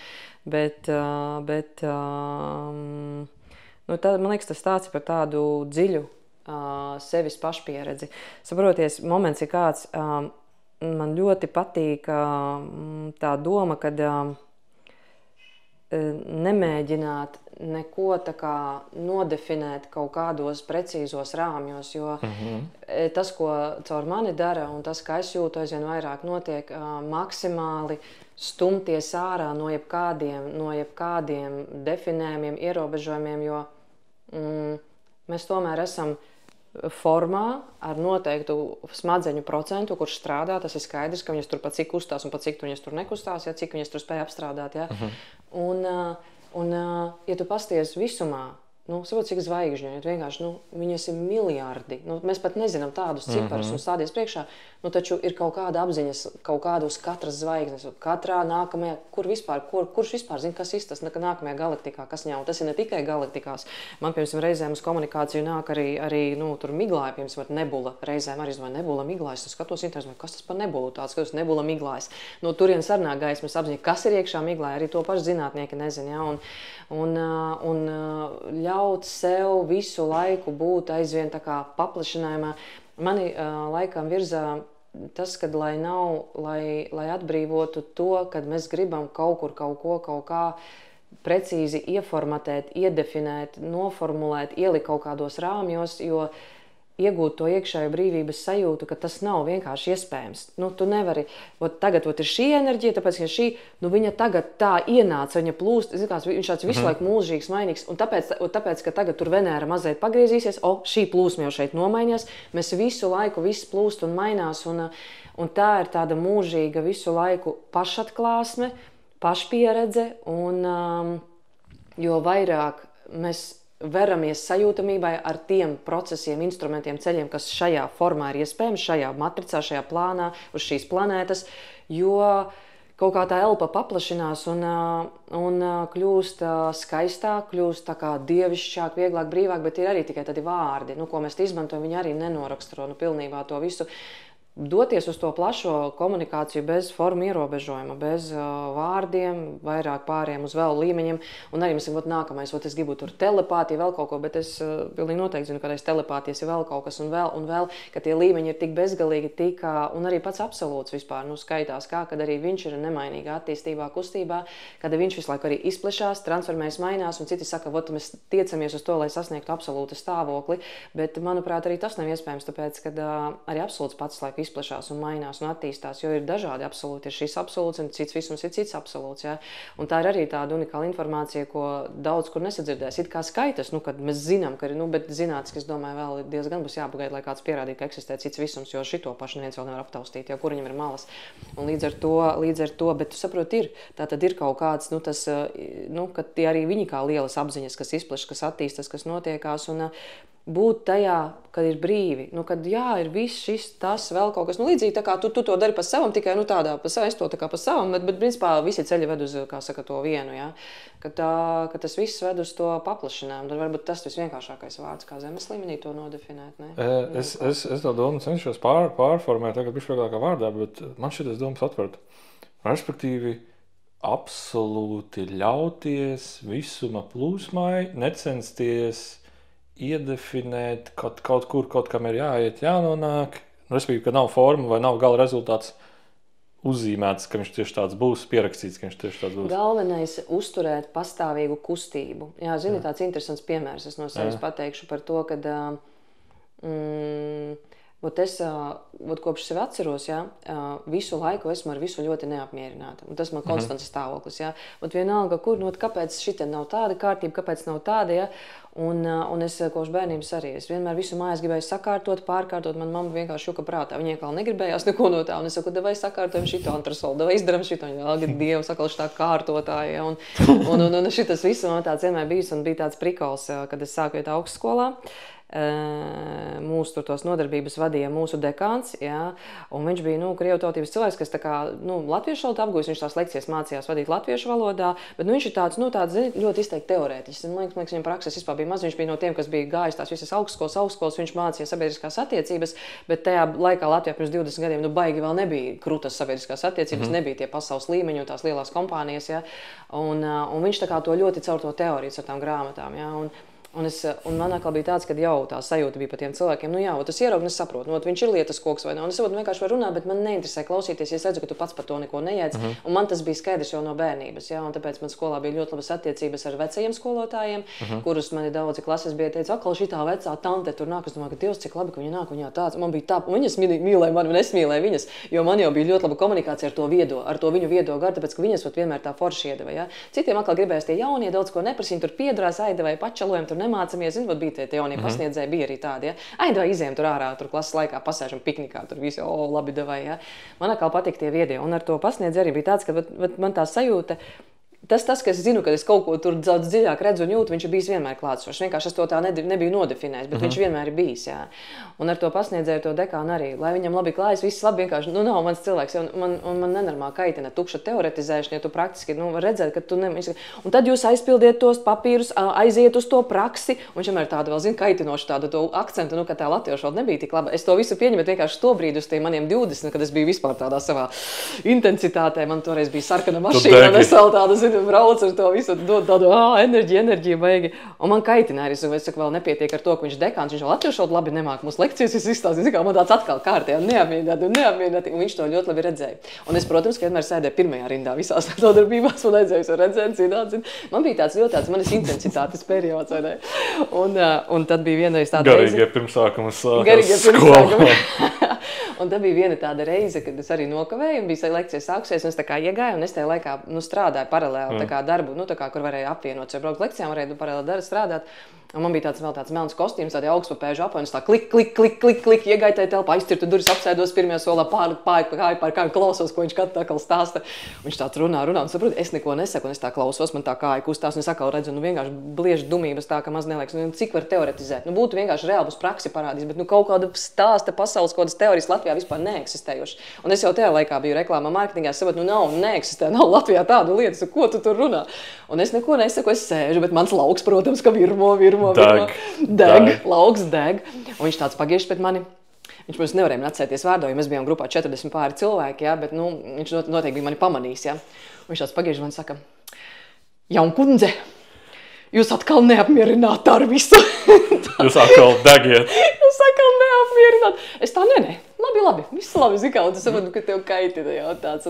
Tad, man liekas, tas stāsts par tādu dziļu sevis pašpieredzi. Saproties, moments ir kāds, man ļoti patīk tā doma, kad nemēģināt neko tā kā nodefinēt kaut kādos precīzos rāmjos, jo tas, ko caur mani dara un tas, kā es jūtu, aizvien vairāk notiek maksimāli stumties ārā no jebkādiem definējumiem, ierobežojumiem, jo mēs tomēr esam formā ar noteiktu smadzeņu procentu, kurš strādā. Tas ir skaidrs, ka viņas tur pa cik kustās un pa cik viņas tur nekustās, ja, cik viņas tur spēj apstrādāt. Ja. Ja tu pasties visumā, saprot, cik zvaigžņu, vienkārši, viņas ir miljardi. Mēs pat nezinām tādus ciparus un stādies priekšā, taču ir kaut kāda apziņas, kaut kāda uz katras zvaigznes, katrā nākamajā, kurš vispār zina, kas ir tas nākamajā galaktikā, kas ņem. Tas ir ne tikai galaktikās. Man, piemēram, reizēm uz komunikāciju nāk arī tur miglāja, piemēram, nebula. Reizēm arī zvanīja nebula miglājas, es skatos interesi, kas tas par nebulu tāds, kas nebula miglājas. No turienes arī nāk gaismas apziņa, kas ir iekšā miglāja, arī to paši zinātnieki nezina, ja, un ļaut sev visu laiku būt aizvien tā kā paplašinājumā. Mani laikam virzā tas, kad lai atbrīvotu to, kad mēs gribam kaut kur kaut kā precīzi ieformatēt, iedefinēt, noformulēt, ielikt kaut kādos rāmjos, jo iegūt to iekšējo brīvības sajūtu, ka tas nav vienkārši iespējams. Tu nevari, tagad ir šī enerģija, tāpēc, ka šī, viņa tagad tā ienāca, viņa plūst, viņš tāds visu laiku mūžīgs, mainīgs, un tāpēc, ka tagad tur Venēra mazliet pagriezīsies, šī plūsma jau šeit nomainījās, mēs visu laiku viss plūst un mainās, un tā ir tāda mūžīga visu laiku pašatklāsme, pašpieredze, un jo vairāk mēs veramies sajūtamībai ar tiem procesiem, instrumentiem, ceļiem, kas šajā formā ir iespējams, šajā matricā, šajā plānā, uz šīs planētas, jo kaut kā tā elpa paplašinās un kļūst skaistāk, kļūst tā kā dievišķāk, vieglāk, brīvāk, bet ir arī tikai tādi vārdi, ko mēs izmantojam, viņi arī nenoraksturo pilnībā to visu. doties uz to plašo komunikāciju bez formu ierobežojuma, bez vārdiem, vairāk pāriem uz vēl līmeņiem. Un arī mēs sakām, nākamais, es gribu tur telepātiju, vēl kaut ko, bet es pilnīgi noteikti zinu, kādreiz telepātijas ir vēl kaut kas un vēl, ka tie līmeņi ir tik bezgalīgi, un arī pats absolūts vispār skaitās, kad arī viņš ir nemainīgā attīstībā, kustībā, kad viņš visu laiku arī izplešās, transformējas, mainās, un citi saka, mēs tiecamies uz to, lai sasniegtu absolūtu stāvokli, bet, manuprāt, arī tas nav iespējams, tāpēc, ka arī absolūts pats laiku izplešās un mainās un attīstās, jo ir dažādi absolūti. Ir šis absolūts un cits visums ir cits absolūts. Ja? Un tā ir arī tāda unikāla informācija, ko daudz kur nesadzirdēs. It kā skaitas, kad mēs zinām, ka ir, bet zinātniski, es domāju, vēl diezgan būs jāpagaida, lai kāds pierādītu, ka eksistē cits visums, jo šito pašu neviens vēl nevar aptaustīt, jo kur viņam ir malas. Un līdz ar to, bet tu saproti, tā tad ir kaut kāds, ka tie arī viņi kā lielas apziņas, kas izplešas, kas attīstas, kas notiekās, un būt tajā, kad ir brīvi, kad ir viss šis, tas, vēl kaut kas, līdzīgi tā kā tu to dari pa savam, tikai tādā pa savam, es to tā kā pa savam, bet principā visi ceļi ved uz, kā saka, to vienu, ja? Ka tas viss ved uz to paplašinājumu, tad varbūt tas visvienkāršākais vārds, kā zemes līmenī to nodefinēt, ne? Es to domu cenšos pārformēt, tagad bišķi vārdā, bet man šitas domas atvert. Respektīvi, absolūti ļauties visuma plūsmai, necensties iedefinēt kaut kur, kaut kam ir jāiet, jānonāk, respektīvi, ka nav forma vai nav gala rezultāts uzzīmēts, ka viņš tieši tāds būs, pierakstīts, ka viņš tieši tāds būs. Galvenais uzturēt pastāvīgu kustību. Jā, zini, tāds interesants piemērs, es no sevis pateikšu par to, kad es kopš sevi atceros, visu laiku esmu ar visu ļoti neapmierināta. Un tas man konstants stāvoklis. Vienalga, kur, kāpēc šitien nav tāda kārtība, kāpēc nav tāda. Un es kopš bērnības arī. Es vienmēr visu mājās gribēju sakārtot, pārkārtot. Man mamma vienkārši juka prātā. Viņa atkal negribējās neko no tā. Un es saku, davai sakārtojam šito antrasolu, davai izdaram šito. Viņa Dievs, atkal šitā kārtotāja. Un šitas visu man tāds vienmēr bijis un bija tāds prikols, kad es sāku iet augstskolā. Mūsu tos nodarbības vadīja mūsu dekāns, un viņš bija, krievu tautības cilvēks, kas tā kā, latviešu valodu apgūst, viņš tās lekcijas mācījās vadīt latviešu valodā, bet viņš ir tāds, ļoti izteikti teorētiķis. Man liekas, viņam prakses vispār bija maz, viņš bija no tiem, kas bija gājis tās visas augstskolas, viņš mācīja sabiedriskās attiecības, bet tajā laikā Latvijā pirms 20 gadiem, baigi vēl nebija krūtas sabiedriskās attiecības, nebija tie pasaules līmeņi un tās lielās kompānijas, un viņš tā kā to ļoti caur to teoriju ar tām grāmatām, Un man atkal bija tāds, ka jau tā sajūta bija par tiem cilvēkiem, tas ierauga, es saprotu, viņš ir lietas koks vai ne, un es vienkārši varu runāt, bet man neinteresē klausīties, ja es redzu, ka tu pats par to neko nejēdz, un man tas bija skaidrs jau no bērnības, un tāpēc man skolā bija ļoti labas attiecības ar vecajiem skolotājiem, kurus mani daudzi klases bija teica, atkal šitā vecā tante tur nāk, es domāju, ka Dievs, cik labi, ka viņa nāk, viņā tāds, man bija tā, un viņas mīlēja mani, un es mīlēju viņas, jo man jau bija ļoti laba komunikācija ar to viņu viedo garu, tāpēc, ka viņas vienmēr tā forši iedeva, Citiem atkal gribējās tie jaunie, daudz ko neprasīja, tur piedrās, aidevai pačalojam, tur nemācamies, bija tie jaunie pasniedzēji, bija arī tādi, Aidevai izējām tur ārā, tur klases laikā pasēžam piknikā, tur visi, labi devai, Man atkal patīk tie viedie, un ar to pasniedzēji arī bija tāds, ka man tā sajūta, Tas, ka es zinu, ka es kaut ko tur daudz dziļāk redzu un jūtu, viņš ir bijis vienmēr klātsošs. Vienkārši es to tā nebiju nodefinējis, bet viņš vienmēr ir bijis. Un ar to pasniedzēju to dekānu arī. Lai viņam labi klājas, viss labi, vienkārši nav mans cilvēks. Un man nenormāli kaitina tukša teoretizēšana, ja tu praktiski var redzēt, ka tu un tad jūs aizpildiet tos papīrus, aiziet uz to praksi. Un viņš vienmēr tādu vēl kaitinošu tādu to akcentu, ka tā latviešu valoda nebija tik laba. Es to visu pieņemu, bet vienkārši to brīdi uz tiem maniem 20, kad es biju vispār tādā savā intensitātē. Man toreiz bija sarkana mašīna, un es vēl tādu, brauc ar to visu, dod tādu enerģiju baigi. Un man kaitināja, es saku, vēl nepietiek ar to, ka viņš dekāns, viņš vēl latviešu valodu labi nemāk, mūsu lekcijas izstāstīs, kā man tāds atkal kārtē, neapmierināti, un viņš to ļoti labi redzēja. Un es, protams, ka vienmēr sēdēju pirmajā rindā visās nodarbībās, un aizēju redzēt, zināt. Man bija tāds ļoti tāds manis intensitātes periods, vai ne? Un tad bija vienreiz tāda reize. Garīgie pirmsākums. Un tad bija viena tāda reize, kad es arī nokavēju, un bija lekcijas sākusies, un es tā kā iegāju, un es tajā laikā strādāju paralēli tā kā darbu, kur varēja apvienot, ja braukt lekcijām, varēja paralēli strādāt. Un man bija tāds melns kostīms, tādi augstpapēžu apvainus, tā klik, iegāju tajā telpā, aizcirtu durvis, apsēdos pirmajā solā, pār klausos, ko viņš katru atkal stāsta. Viņš tāds runā, un saprot, es neko nesaku, un es tā klausos, man tā kāja kustās, un es atkal redzu, vienkārši blieži dumības tā, ka maz neliekas, cik var teoretizēt. Būtu vienkārši reāli uz praksi parādījis, bet kaut kāda stāsta pasaules, kādas teorijas Latvijā vispār neeksistējuši. Un es jau tajā laikā biju reklāmā, mārketingā, es saprotu, neeksistē, nav Latvijā tādu lietu, ko tu tur runā. Un es neko nesaku, es sēžu, bet mans lauks, protams, ka virmo. Lauks deg. Un viņš tāds pagiežs pret mani. Viņš mums nevarēja atcerēties vārdā, jo mēs bijām grupā 40 pāri cilvēki, ja, bet viņš noteikti bija mani pamanījis. Ja. Viņš tāds pagriež man saka, Jaunkundze, jūs atkal neapmierināti ar visu. Jūs atkal degiet. Jūs atkal neapmierināti. Es tā, nē. Labi, viss labi, zikā, un tu saproti, ka tev kaitina jau tāds.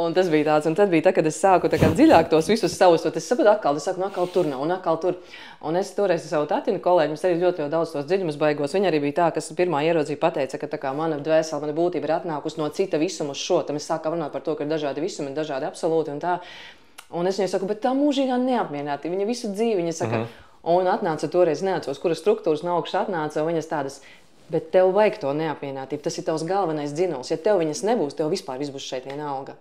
Un tas bija tāds, un tad bija tā, kad es sāku tā kā dziļāk tos visus savus, es sapratu atkal tur nav, un atkal tur. Un es toreiz savu Tatinu kolēģi, mums arī ļoti daudz tos dziļumus baigos. Viņa arī bija tā, kas pirmā ieraudzīja pateica, ka tā kā mana dvēsele, mana būtība ir atnākusi no cita visuma uz šo. Tad mēs sākām runāt par to, ka ir dažādi visumi, dažādi absolūti un tā. Un es viņai saku, bet tā mūžīgā neapmierinātība, viņa visu dzīvi, viņa saka, un atnāca toreiz, neatceros, kuras struktūras no augšas atnāca, un viņas tādas, bet tev vajag to neapmierinātību, tas ir tavs galvenais dzinuls. Ja tev viņas nebūs, tev vispār viss būs šeit vienalga.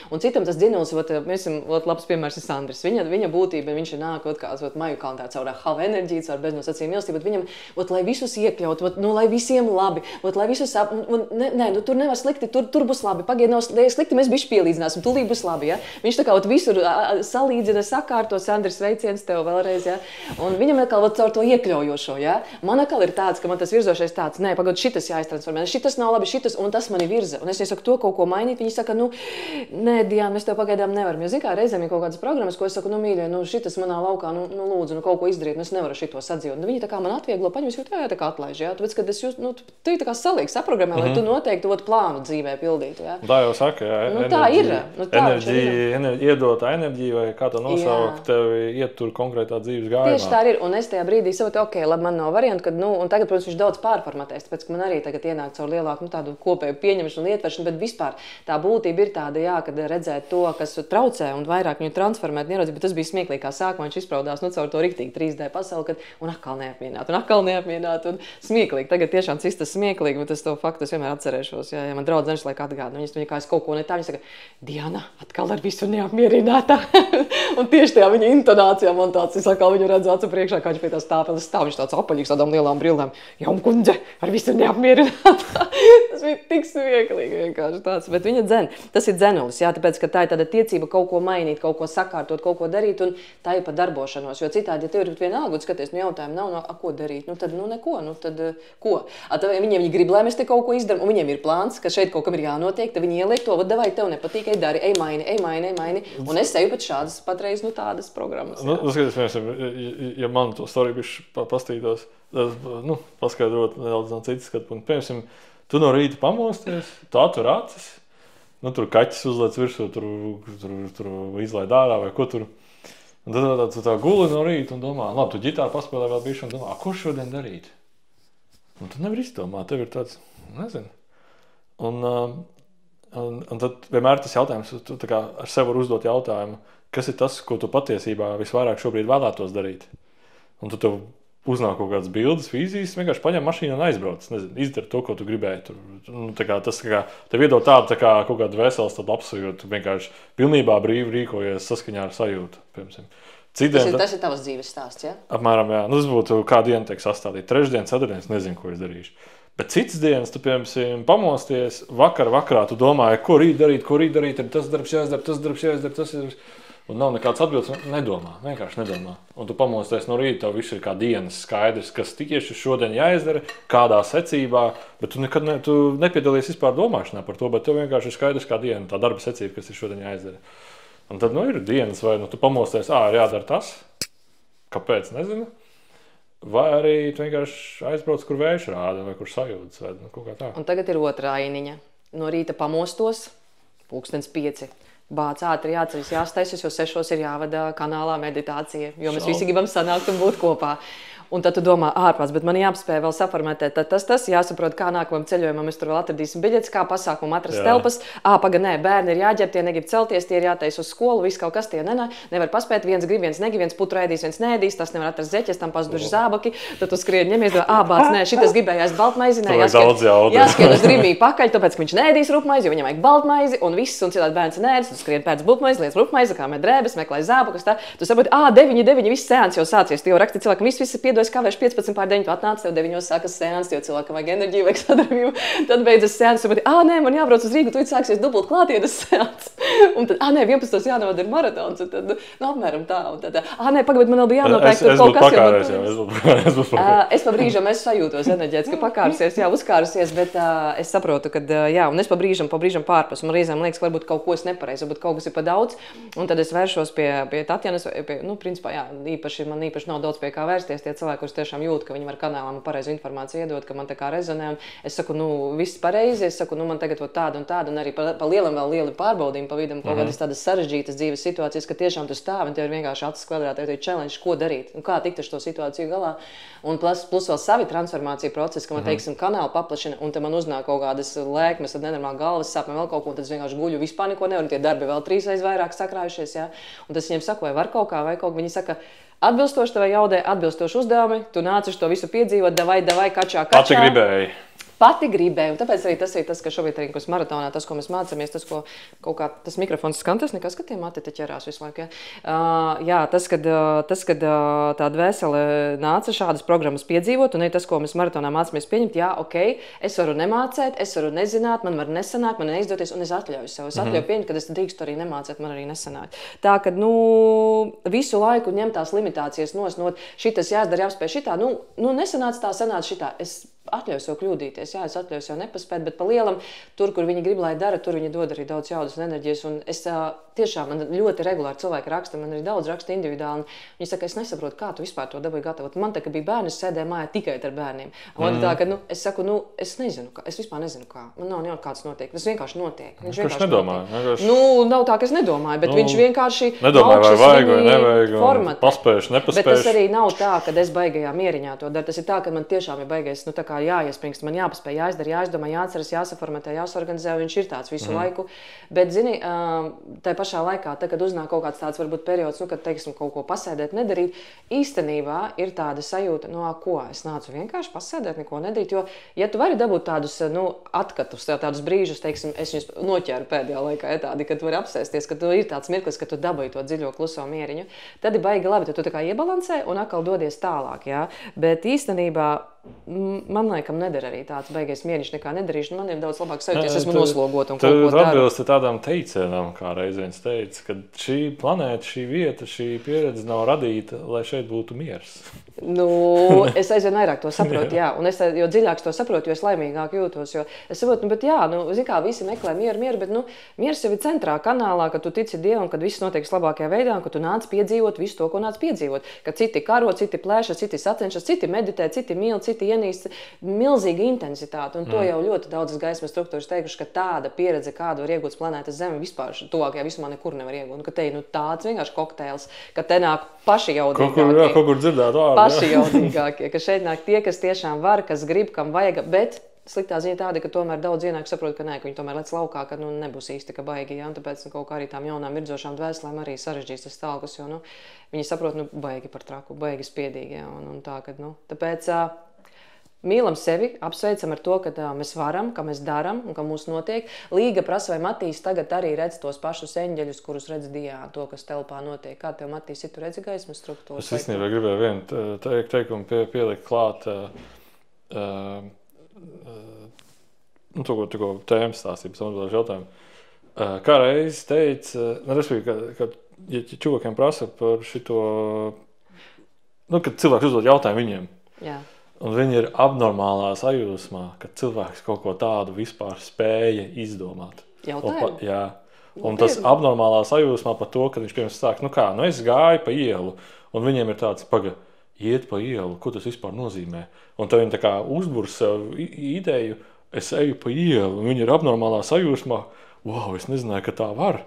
Un citam tas dzinuls, labs piemērs ir Sandris. Viņa būtība, viņš ir nāk kā maju kalntā caur hava enerģiju, caur beznosacījumu mīlestību, bet viņam, lai visus iekļaut, lai visiem labi, lai visus tur nevar slikti, tur būs labi, pagaid nav slikti, mēs bišķi pielīdzināsim, tūlīt būs labi, ja? Viņš tā kā visur salīdzina, sakārto, Sandris, sveiciens tev vēlreiz, ja? Un viņam atkal caur to iekļaujošo, ja? Man atkal ir tāds, ka man tas virzošais tāds, nē, pagad, šitas jāiztransformē, šitas nav labi, šitas, un tas mani virza. Un es saku, to kaut ko mainīt, viņi saka, nē, Diana, mēs tev pagaidām nevaram. Jo, zin kā, reizēm ir kaut kādas programmas, ko es saku, mīļie, šitas manā laukā, lūdzu, kaut ko izdarīt, es nevaru šito sadzīvot. Viņi tā kā man atvieglo, paņem, es tā kā atlaiž, jā, tāpēc, kad es jūs, tu tā kā salīgs saprogrammē, lai tu noteikti plānu dzīvē pildītu, jā. Tā jau saka, jā, tā ir. Iedotā enerģija, vai kā to nosaukt, tevi iet tur konkrētā dzīves gājumā. Tieši tā ir, un es tajā brīdī saprotu, ok, labi, man nav variantu, kad, un tagad, protams, viņš daudz pārformatēs, tāpēc, ka man arī tagad ienāk caur lielāku, tādu kopēju pieņemšanu un ietveršanu, bet vispār tā būtība ir tāda, jā, kad redzēt to, kas traucē un vairāk viņu transformēt, ieraudzīt, bet tas bija smieklīgi, kā sākumā viņš izpraudās, caur to riktīgi 3D pasauli, un atkal neapmierināt, un smieklīgi. Tagad tiešām cits tas smieklīgi, bet es to faktu es vienmēr atcerēšos, jā, ja man draudz zenš laika atgādina, viņa kā es kaut ko ne tā, viņa saka, Diana, atkal ar visu neapmierinātā. Un tieši tajā viņa intonācijā man tāds, es atkal viņu redzu acu priekšā, kā viņš pie tās tāpeles stāv, viņš tāds apaļīgs tādām lielām brillēm. Jaunkundze, ar visu neapmierinātā. Tas bija tik smieklīgi vienkārši tāds, bet viņa dzen. Tas ir dzenulis, jā, tāpēc, ka tā ir tāda tiecība kaut ko mainīt, kaut ko sakārtot, kaut ko darīt, un tā ir pa darbošanos, jo citādi, ja tev ir vienalga, un skaties, jautājumu nav, ko darīt, tad, neko, tad, ko? Viņiem grib, lai mēs te kaut ko izdaram, un viņiem ir plāns, ka šeit kaut kam ir jānotiek, tad viņi ieliek to, davai, tev nepatīk, ej dari, ej maini, un es eju pēc šādas patreiz, tādas programmas. Skaties, ja man to storiju bišķi pastītos, paskaidrot nedaudz no citas skatu punktu. Piemēram, tu no rīta pamosties, tu atver acis, tur kaķis uzliec virsū, tur izlaid ārā vai ko tur. Un tad tu tā guli no rīta un domā, labi, tu ģitāru paspēlē vēl bišķi un domā, ko šodien darīt? Un tu nevar izdomāt, tev ir tāds, nezinu. Un tad vienmēr tas jautājums, tu tā kā ar sevi var uzdot jautājumu, kas ir tas, ko tu patiesībā visvairāk šobrīd vēlētos darīt. Un tu tev uznāk kaut kādas bildes, vīzijas, vienkārši paņem mašīnu un aizbrauc. Nezinu, izdara to, ko tu gribēji. Tas tev iedod tādu kaut kādu veselas labsaju, jo tu vienkārši pilnībā brīvi rīkojies saskaņā ar sajūtu. Tas ir tavs dzīves stāsts, ja? Apmēram, jā. Tas būtu kā diena tiek sastādīt. Trešdien, ceturtdien, nezinu, ko es darīšu. Bet citas dienas, tu, piemēram, pamosties, vakarā tu domāji, ko rīt darīt, ir tas darbs jāizdara, tas ir. Un nav nekāds atbildes, vienkārši nedomā. Un tu pamosties no rīta, tev viss ir kā dienas skaidrs, kas tieši šodien jāizdara, kādā secībā, bet tu nekad tu nepiedalies vispār domāšanā par to, bet tev vienkārši ir skaidrs kā diena, tā darba secība, kas ir šodien jāizdara. Un tad, ir dienas, vai tu pamosties, ir jādara tas, kāpēc, nezinu, vai arī tu vienkārši aizbrauc, kur vējš rāda, vai kur sajūtas, vai kaut kā tā. Un tagad ir otrā ainiņa. No rīta pamostos, 5:00. Bāc ātri jāceļas, jāstaisas, jo 6:00 ir jāvada kanālā meditācija, jo mēs visi gribam sanākt un būt kopā. Un tad tu domā ārprāts, bet man jāapspēj vēl saformatēt, tad tas jāsaprot, kā nākamam ceļojumam mēs tur vēl atradīsim biļetes, kā pasākumu atrast telpas. Bērni ir jāģer, tie negrib celties, tie ir jātais uz skolu, viss kaut kas tie nevar paspēt, viens grib, viens negrib, viens putra ēdīs, viens neēdīs, tas nevar atrast zeķes, tam pazuduši zābaki, tad tu skrien ņemies, bāc, nē, šitas gribējās baltmaizi, nē, jāskrien uz Rīmī pakaļ, tāpēc, ka viņš neēdīs rupmaizi, jo viņam vajag baltmaizi, un viss, un citādi bērns neēdis, tu skrien pēc bultmaizi, liec rupmaizi, kā drēbes, meklē zābakus, tā. Tu saproti, 9, viss seans jau sācies, tu jau raksti cilvēkam, viss brīdi, es kavēšu 15:09, tu atnāc, tev 9 sākas seans, jo cilvēkam vajag enerģiju, vajag sadarbību. Tad beidzas seans, un nē, man jābrauc uz Rīgu, tu sāksies dubult klātienes seans. Un tad, nē, 11. jānovada ir maratons, un tad, apmēram tā. Un tad, nē, pagaid, man vēl bija jānoteikti, tur kaut kas es pa brīžam sajūtos enerģētiski pakārusies, jā, uzkārusies, bet es saprotu, ka, jā, un es pa brīžam pārpas, un reizēm liekas, varbūt kaut ko es nepareizi, varbūt kaut kas ir pa daudz, un tad es vēršos pie Tatjanas, principā, jā, man īpaši nav daudz pie kā vērsties, tie cilvēki, kurus tiešām jūt, ka viņi var kanālā man pareizu informāciju iedot, ka man tā kā rezonē, un es saku, viss pareizi, es saku, man tagad tādu un tādu, un arī pa lielam vēl lieli pārbaudījumi pa vidam, kaut kādas tādas sarežģītas dzīves situācijas, ka tiešām tu stāvi, un tev ir vienkārši acis kvadrātā, tev ir challenge, ko darīt, un kā tikt ar šo situāciju galā, un plus vēl savi transformācija procesi, ka man, teiksim, kanāli paplašina, un te man uznāk kaut kādas lēkmes, tad nenormāli galvas sāp, vēl kaut ko, un tad es vienkārši guļu, vispār neko nevaru, un tie darbi vēl 3 reizes vairāk sakrājušies, jā. Un tas viņiem saka, vai var kaut kā, vai kaut kā, viņi saka, atbilstoši tavai jaudai, atbilstoši uzdevumi, tu nāc to visu piedzīvot, davai, kačā. Pati gribēju, un tāpēc arī tas ir tas, ka šobrīd arī maratonā, tas, ko mēs mācāmies, tas, ko kaut kā tas mikrofons skan, tas nekas, ka tie mati te ķerās visu laiku, jā, tas, kad tā dvēsele nāca šādas programmas piedzīvot, un arī tas, ko mēs maratonā mācāmies pieņemt, jā, ok, es varu nemācēt, es varu nezināt, man var nesanākt, man neizdoties, un es atļauju sev, es atļauju pieņemt, kad es drīkstu arī nemācēt, man arī nesanāk. Tā, kad, visu laiku ņem tās limitācijas nosnot, šitas jāizdara, jāspēj šitā, nesanāca tā, sanāca šitā, es atļauju sev kļūdīties, jā, es atļauju sev nepaspēt, bet pa lielam, tur, kur viņi grib, lai dara, tur viņi dod arī daudz jaudas un enerģijas, un es tiešām, man ļoti regulāri cilvēki raksta, man arī daudz raksta individuāli, un viņi saka, es nesaprotu, kā tu vispār to dabūji gatavot. Man tā, ka bija bērni, es sēdēju mājā tikai ar bērniem. Un tā, ka, es saku, es nezinu, kā, es vispār nezinu, kā. Man nav jau kāds notiek, tas vienkārši notiek. Viņš vienkārši nedomāja. Nav tā, ka es nedomāju, bet viņš vienkārši nedomāja, vai vajag, vai nevajag, paspējuši, nepaspējuši. Bet tas arī nav tā, ka es baigajā mieriņā to daru. Tas ir tā, ka man tiešām ir baigais, tā kā jāiespringst, man jāpaspēj, jāizdara, jāizdomā, jāatceras, jāsaformatē, jāsorganizē, viņš ir tāds visu laiku. Bet, zini, tai pašā laikā, kad uznāk kaut kāds tāds varbūt periods, kad, teiksim, kaut ko pasēdēt, nedarīt, īstenībā ir tāda sajūta, ko es nācu vienkārši pasēdēt, neko nedarīt, jo, ja tu vari dabūt tādus, atkatus, tādus brīžus, teiksim, es viņus noķēru pēdējā laikā, tādi, kad tu vari apsēsties, kad tu ir tāds mirklis, ka tu dabūji to dziļo kluso mieriņu, tad ir baigi labi, tu tā kā iebalansē un atkal dodies tālāk, jā, bet īstenībā man laikam nedara arī tāds baigais mieriņš, nekā nedarīšu. Man ir daudz labāk sajūties, esmu noslogota un kaut ko daru. Tu atbilsti tādām teicienām, kā reiz viens teica, ka šī planēta, šī vieta, šī pieredze nav radīta, lai šeit būtu miers. Es aizvien vairāk to saprotu, jā. Un es jo dziļāk to saprotu, jo es laimīgāk jūtos. Jo es saprotu, bet jā, zin kā, visi meklē mieru, bet, miers jau ir centrā kanālā, kad tu tici Dievam, kad viss notiek labākajā veidā, un kad tu nāc piedzīvot visu to, ko nāc piedzīvot. Kad citi karo, citi plēša, citi sacenšas, citi meditē, citi mīl, citi ienīst, milzīga intensitāte, un to jau ļoti daudzas gaismas struktūras teikuši, ka tāda pieredze, kādu var iegūt planētas Zeme, vispār tuvākajā visumā nekur nevar iegūt, un ka te ir tāds vienkārši kokteils, ka te nāk paši jaudīgākie. Kaut kur dzirdēt vārdu. Paši jaudīgākie, ka šeit nāk tie, kas tiešām var, kas grib, kam vajag, bet sliktā ziņa tāda, ka tomēr daudz ienāk saprot, ka nē, ka viņi tomēr lec laukā, ka nebūs īsti, ka baigi, jā, un tāpēc kaut kā arī tām jaunām virdzošām dvēselēm arī sarežģīs tas stāvoklis, jo, viņi saprot, baigi par traku, baigi spiedīgi, jā, un tā, ka, tāpēc mīlam sevi, apsveicam ar to, ka mēs varam, ka mēs daram un ka mums notiek. Līga prasa, vai Matīs tagad arī redz tos pašus eņģeļus, kurus redz Diāna, to, kas telpā notiek. Kā tev, Matīs, tu redzi gaismas struktūru? Es īstenībā gribēju vienu teikumu pielikt klāt, ko tēmas stāstības atbildēšu jautājumu. Kā reiz teica, ka ja čuvakiem prasa par šito, kad cilvēks uzdod jautājumu viņiem. Jā. Un viņi ir abnormālā sajūsmā, ka cilvēks kaut ko tādu vispār spēja izdomāt. Jautājumu? Jā. Un tas abnormālā sajūsmā par to, ka viņš pirms sāk, es gāju pa ielu, un viņiem ir tāds, iet pa ielu, ko tas vispār nozīmē? Un tad viņi tā kā uzbur sev ideju, es eju pa ielu, un viņi ir abnormālā sajūsmā, wow, es nezināju, ka tā var.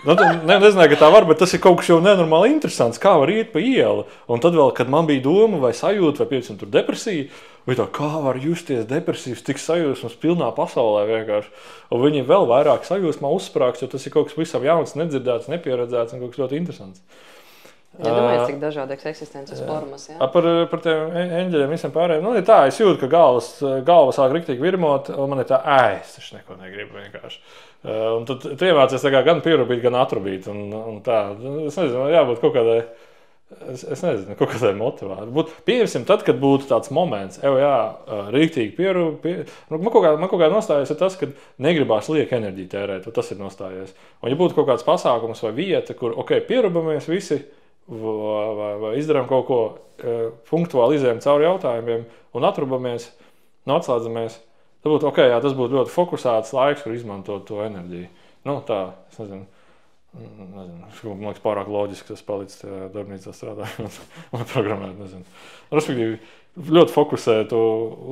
Nezināju, ka tā var, bet tas ir kaut kas jau nenormāli interesants, kā var iet pa ielu. Un tad vēl, kad man bija doma vai sajūta, vai piecam tur depresija, vai tā, kā var justies depresīvs, tik sajūsmas pilnā pasaulē vienkārši. Un viņi vēl vairāk sajūsmā uzsprāks, jo tas ir kaut kas visam jauns, nedzirdēts, nepieredzēts un kaut kas ļoti interesants. Ja domāju, cik dažādas eksistences formas, jā? Par tiem eņģeļiem visam pārējiem. Ir tā, es jūtu, ka galva sāk riktīgi virmot, un man ir tā, es taču neko negribu vienkārši. Un tad tu iemācies tā kā gan pierubīt, gan atrubīt, un tā. Es nezinu, jābūt kaut kādai Es nezinu, kaut kā tāda motivācija. Pieņemsim, tad, kad būtu tāds moments, rīktīgi man kaut kā nostājies ir tas, ka negribās lieka enerģiju tērēt, tas ir nostājies. Un ja būtu kaut kāds pasākums vai vieta, kur, pierubamies visi, vai izdarām kaut ko punktuāli izējam cauri jautājumiem un atrubamies, un atslēdzamies, tad būtu, tas būtu ļoti fokusēts laiks, kur izmantot to enerģiju. Tā, es nezinu. Man liekas, pārāk loģiski tas palicis darbnīcā strādājot un programmēt, nezinu. Respektīvi, ļoti fokusē to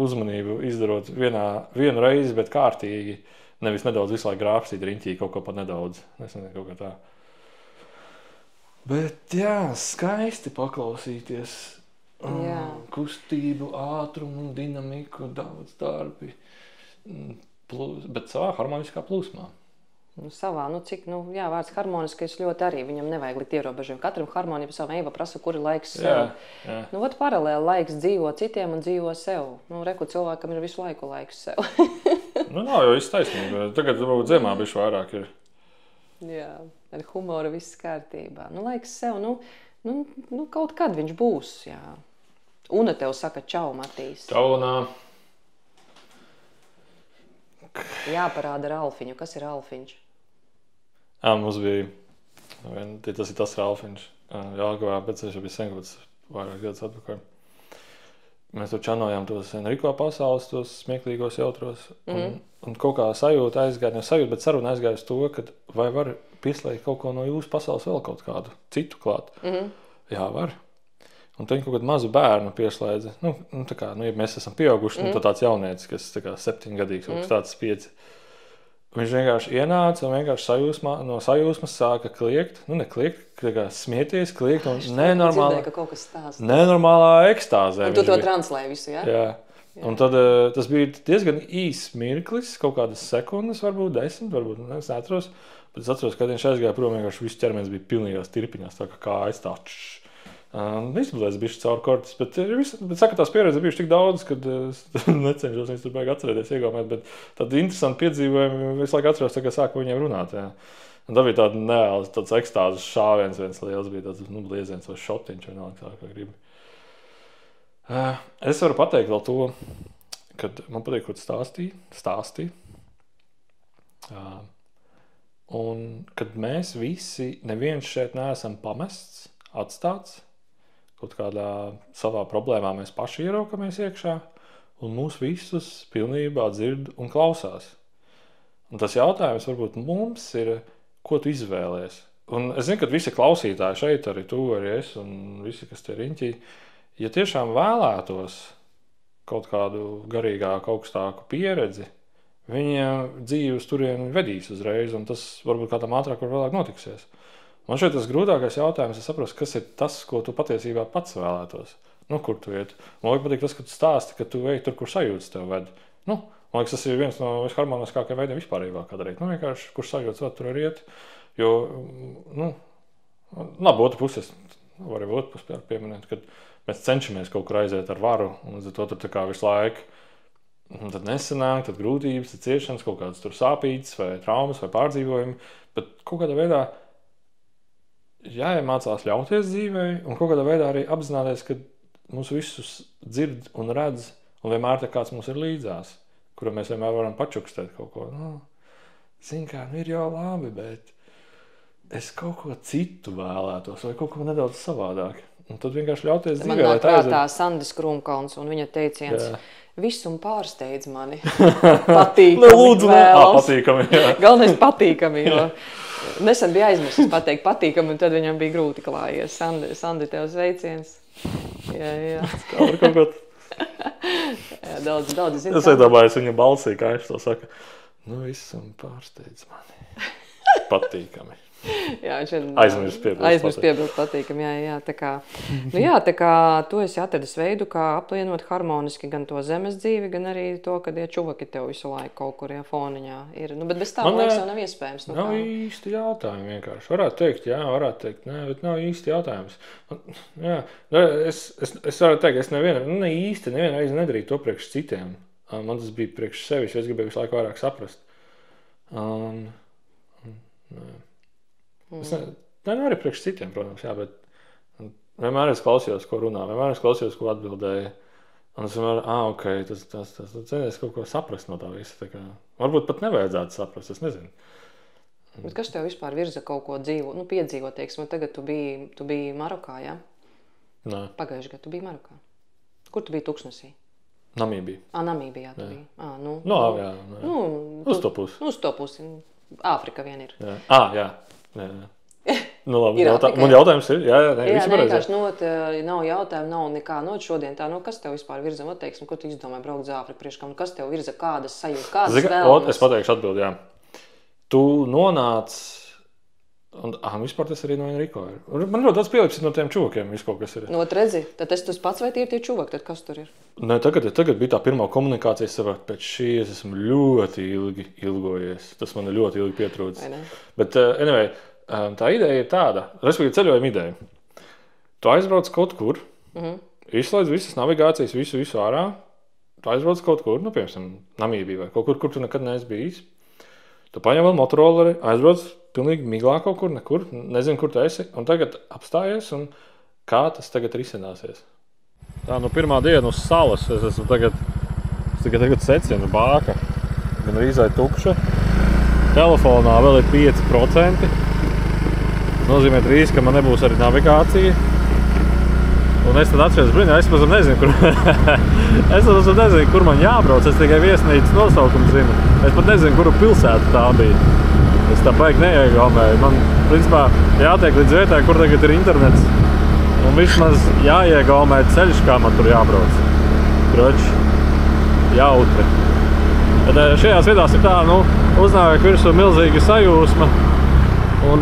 uzmanību izdarot vienu reizi, bet kārtīgi, nevis nedaudz visu laiku grābstīt riņķī kaut ko pat nedaudz. Es nezinu, kaut kā tā. Bet skaisti paklausīties. Kustību, ātrumu, dinamiku, daudz darbi, bet savā harmoniskā plūsmā. Savā, vārds harmoniskais ļoti arī, viņam nevajag likt ierobežojumu. Katram harmonija pa savam Eiva prasa, kur ir laiks sev. Paralēli laiks dzīvo citiem un dzīvo sev. Reku cilvēkam ir visu laiku laiks sev. Nav jau taisnība. Tagad varbūt ziemā bišķi vairāk ir. Jā, ar humoru viss kārtībā. Laiks sev, kaut kad viņš būs, jā. Una tev saka čau, Matīs. Čau, Unā. Jāparāda ar Alfiņu. Kas ir Alfiņš? Mums bija, tas ir tas Alfiņš. Jāgavā, bet viņš bija sen, vairāk gadus atpakaļ. Mēs tur čanojām tos Enriko pasaules, tos smieklīgos jautros. Un kaut kā sajūta aizgāja, bet saruna aizgāja uz to, ka vai var pieslēgt kaut ko no jūsu pasaules vēl kaut kādu citu klāt. Jā, var. Un tad viņi kaut kādu mazu bērnu pieslēdza. Ja mēs esam pieauguši, tāds jaunietis, kas 7-gadīgs, kaut kas tāds 5. Viņš vienkārši ienāca un vienkārši no sajūsmas sāka kliegt. Ne kliegt, smieties, kliegt un nenormālā ekstāzē. Un tu to translēji visu, jā? Jā. Un tad tas bija diezgan īss mirklis, kaut kādas sekundes, varbūt 10, varbūt, es neatceros. Bet es atceros, kad viņš aizgāja prom, vienkārši viss ķermenis bija pilnīgās tirpiņās, tā kā aizstāč. Izblēs bišķi caur kortis, bet saka, tās pieredzes bijuši tik daudz, kad es necenšos viņus tur baigi atcerēties, iegaumēt, bet tādi interesanti piedzīvojumi visu laiku atceros, tā kā sāku viņiem runāt, jā. Un tā bija tāda neēlas, tāds ekstāzes šāviens viens liels, bija tāds, blieziens vai šotiņš, vai nāk tā, kā gribi. Es varu pateikt vēl to, kad man patīk, ko stāstīja. Un kad mēs visi, neviens šeit neesam pamests, atstāts, kaut kādā savā problēmā mēs paši ieraukamies iekšā un mūs visus pilnībā dzird un klausās. Un tas jautājums varbūt mums ir, ko tu izvēlies. Un es zinu, ka visi klausītāji šeit, arī tu, arī es un visi, kas te riņķī, ja tiešām vēlētos kaut kādu garīgāku, augstāku pieredzi, viņiem dzīve uz turieni vedīs uzreiz, un tas varbūt kādam ātrāk var vēlāk notiksies. Man šeit tas grūtākais jautājums, es saprotu, kas ir tas, ko tu patiesībā pats vēlētos. Kur tu iet? Man patīk tas, ka tu stāsti, ka tu ej tur, kur sajūtas tev ved. Man liekas, tas ir viens no visharmoniskākajiem veidiem vispārībā, kā darīt. Vienkārši, kur sajūtas ved, tur arī iet. Jo, labi, otru puses, var arī otru pusi pieminēt, kad mēs cenšamies kaut kur aiziet ar varu, un līdz ar to tur tā kā visu laiku. Un tad nesanāk, tad grūtības, tad ciešanas, kaut kādas tur sāpītas vai traumas vai pārdzīvojumi, bet kaut kādā veidā jāiemācās ļauties dzīvei un kaut kādā veidā arī apzināties, ka mūs visus dzird un redz un vienmēr tā kāds mums ir līdzās, kuram mēs vienmēr varam pačukstēt kaut ko. Zin kā, ir jau labi, bet es kaut ko citu vēlētos vai kaut ko nedaudz savādāk. Un tad vienkārši ļauties dzīvē, lai tā aiziet. Man nāk prātā Sandis Krumkalns un viņa teiciens, visum pārsteidz mani. Patīkami vēlas. Patīkami, jā. Galvenais patīkami, jo nesen bija aizmirsis pateikt patīkami, un tad viņam bija grūti klājies. Sandi, tev sveiciens. Jā. Kā var kaut ko? Jā, daudz zinu. Es iedomājos viņa balsī, kā viņš to saka. Visam pārsteidz mani. Patīkami. Jā, aizmirst piebilst patīkami, jā, tā kā tu esi atradis veidu, kā aplienot harmoniski gan to zemes dzīvi, gan arī to, kad čuvaki tev visu laiku kaut kur foniņā ir. Bet bez tā, man liekas, jau nav iespējams. Nav īsti jautājumi vienkārši. Varētu teikt, jā, varētu teikt, nē, bet nav īsti jautājums. Jā, es varu teikt, es nevienu reizi nedarīju to priekš citiem. Man tas bija priekš sevis, jo es gribēju visu laiku vairāk saprast. Es arī priekš citiem, protams, jā, bet vienmēr es klausījos, ko runā, vienmēr es klausījos, ko atbildēja. Un es vienmēr, ok, tas centies kaut ko saprast no tā visa. Tā kā, varbūt pat nevajadzētu saprast, es nezinu. Bet kas tev vispār virza kaut ko dzīvo, piedzīvot, teiksim, tagad tu biji Marokā, jā? Nē. Pagājušajā gadā tu biji Marokā. Kur tu biji Tuksnesī? Namībija. Namībijā tu biji. Jā. Uz to pusi. Uz to pusi. Āfrika vien ir. Jā. Labi, man jautājums ir. Jā, vienkārši nav jautājumu, nav nekā. Šodien tā, kas tev vispār virza? Teiksim, ko tu izdomāji braukt uz Āfriku priekškam? Kas tev virza? Kādas sajūtas? Kādas vēlmes? Es pateikšu atbildi, jā. Tu nonāc... vispār tas arī no Enrico ir. Man ļoti daudz pielipsis no tiem čuvakiem, viss kaut kas ir. Redzi, tad tas pats vai tie ir tie čuvaki, tad kas tur ir? Nē, tagad bija tā pirmā komunikācija, saprāt, pēc šīs esmu ļoti ilgi ilgojies. Tas man ļoti ilgi pietrūcis. Bet, anyway, tā ideja ir tāda, respektīvi ceļojuma ideja. Tu aizbrauc kaut kur, izslēdz visas navigācijas, visu ārā, tu aizbrauc kaut kur, piemēram, Namībijā vai kaut kur tu nekad neesi bijis. Tu paņem vēl motoroleri, aizbrauc pilnīgi miglā kaut kur, nekur, nezinu, kur tu esi, un tagad apstājies, un kā tas tagad risināsies. Tā, pirmā diena uz salas, es esmu tagad secinu bāka, gan rīzai tukša. Telefonā vēl ir 5%. Tas nozīmē drīz, ka man nebūs arī navigācija. Un es tad atceros, es pat nezinu, kur man jābrauc, es tikai viesnīcas nosaukumu zinu. Es pat nezinu, kuru pilsētu tā bija. Es tā baigi neiegaumēju. Man, principā, jātiek līdz vietai, kur tagad ir internets. Un vismaz jāiegaumē ceļš, kā man tur jābrauc. Kroči, jautri. Tad šajās vietās ir tā, uznāk virsū milzīga sajūsma. Un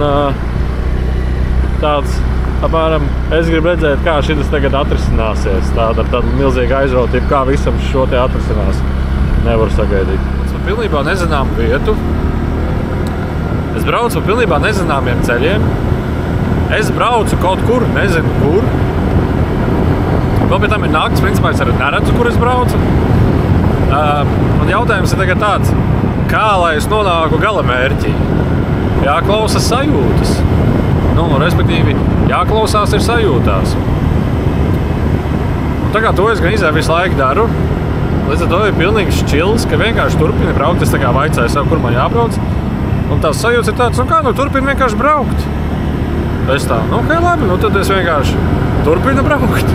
tāds... Apmēram, es gribu redzēt, kā šis tagad atrisināsies. Tāda ar tādu milzīgu aizrautību, kā visam šo te atrisinās. Nevaru sagaidīt. Es par pilnībā nezināmu vietu. Es braucu pa pilnībā nezināmiem ceļiem. Es braucu kaut kur, nezinu kur. Vēl pie tam ir nakts, principā es arī neredzu, kur es braucu. Un jautājums ir tagad tāds, kā lai es nonāku galamērķī? Jāklausa sajūtas. Respektīvi, jāklausās ir sajūtās. Un tā kā to es gan visu laiku daru, līdz ar to ir pilnīgi šķils, ka vienkārši turpini braukt. Es tā kā vaicāju sev, kur man jābrauc. Un tās sajūtas ir tāds, turpini vienkārši braukt. Es tā, ok, labi, tad es vienkārši turpinu braukt.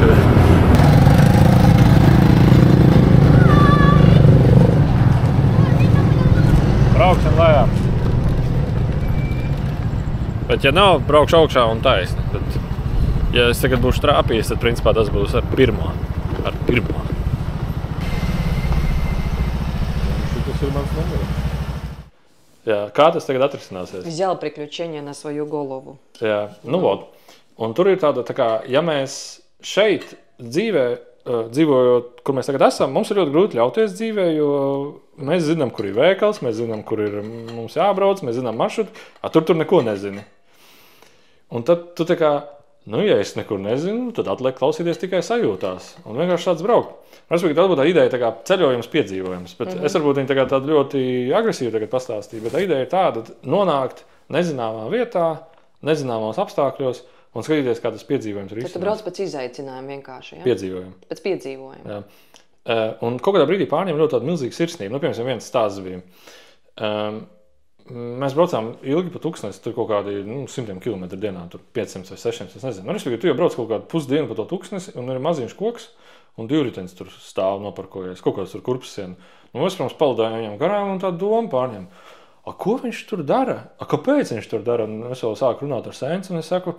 Brauksim lejā. Bet, ja nav, braukšu augšā un taisni. Tad, ja es tagad būšu trāpījis, tad principā tas būs ar pirmo. Šitas ir mans numurs. Jā, kā tas tagad atrisināsies? Взял приключения на свою голову. Jā, vot. Un tur ir tāda, ja mēs šeit dzīvojot, kur mēs tagad esam, mums ir ļoti grūti ļauties dzīvē, jo mēs zinām, kur ir veikals, mēs zinām, kur ir mums jābrauc, mēs zinām maršrutu, tur neko nezini. Un tad tu tā kā, ja es nekur nezinu, tad atliek klausīties tikai sajūtās un vienkārši tāds braukt. Respektīvi, tā būtu tā ideja, tā kā ceļojums, piedzīvojums, bet es varbūt viņu tādu ļoti agresīvi tagad pastāstīju, bet tā ideja ir tāda, nonākt nezināmā vietā, nezināmos apstākļos un skatīties, kā tas piedzīvojums ir izcinās. Tad tu brauc pēc izaicinājuma vienkārši, ja? Piedzīvojumu. Pēc piedzīvojuma. Jā. Un kaut kādā brīdī pārņem ļoti tādu milzīgu sirsnību. Piemēram, viens stāsts bija. Mēs braucām ilgi pa Tuksnesi, tur kaut kādi 100 km dienā, tur 500 vai 600, es nezinu. Respektīvi, tu jau brauc kaut kādu pusdienu pa to Tuksnesi, un ir maziņš koks, un divritenis tur stāv noparkojies, kaut kāds tur kurpsienu. Es, protams, palidāju viņam garām un tādu domu pārņem. Ko viņš tur dara? Kāpēc viņš tur dara? Un es vēl sāku runāt ar Sēnci, un es saku,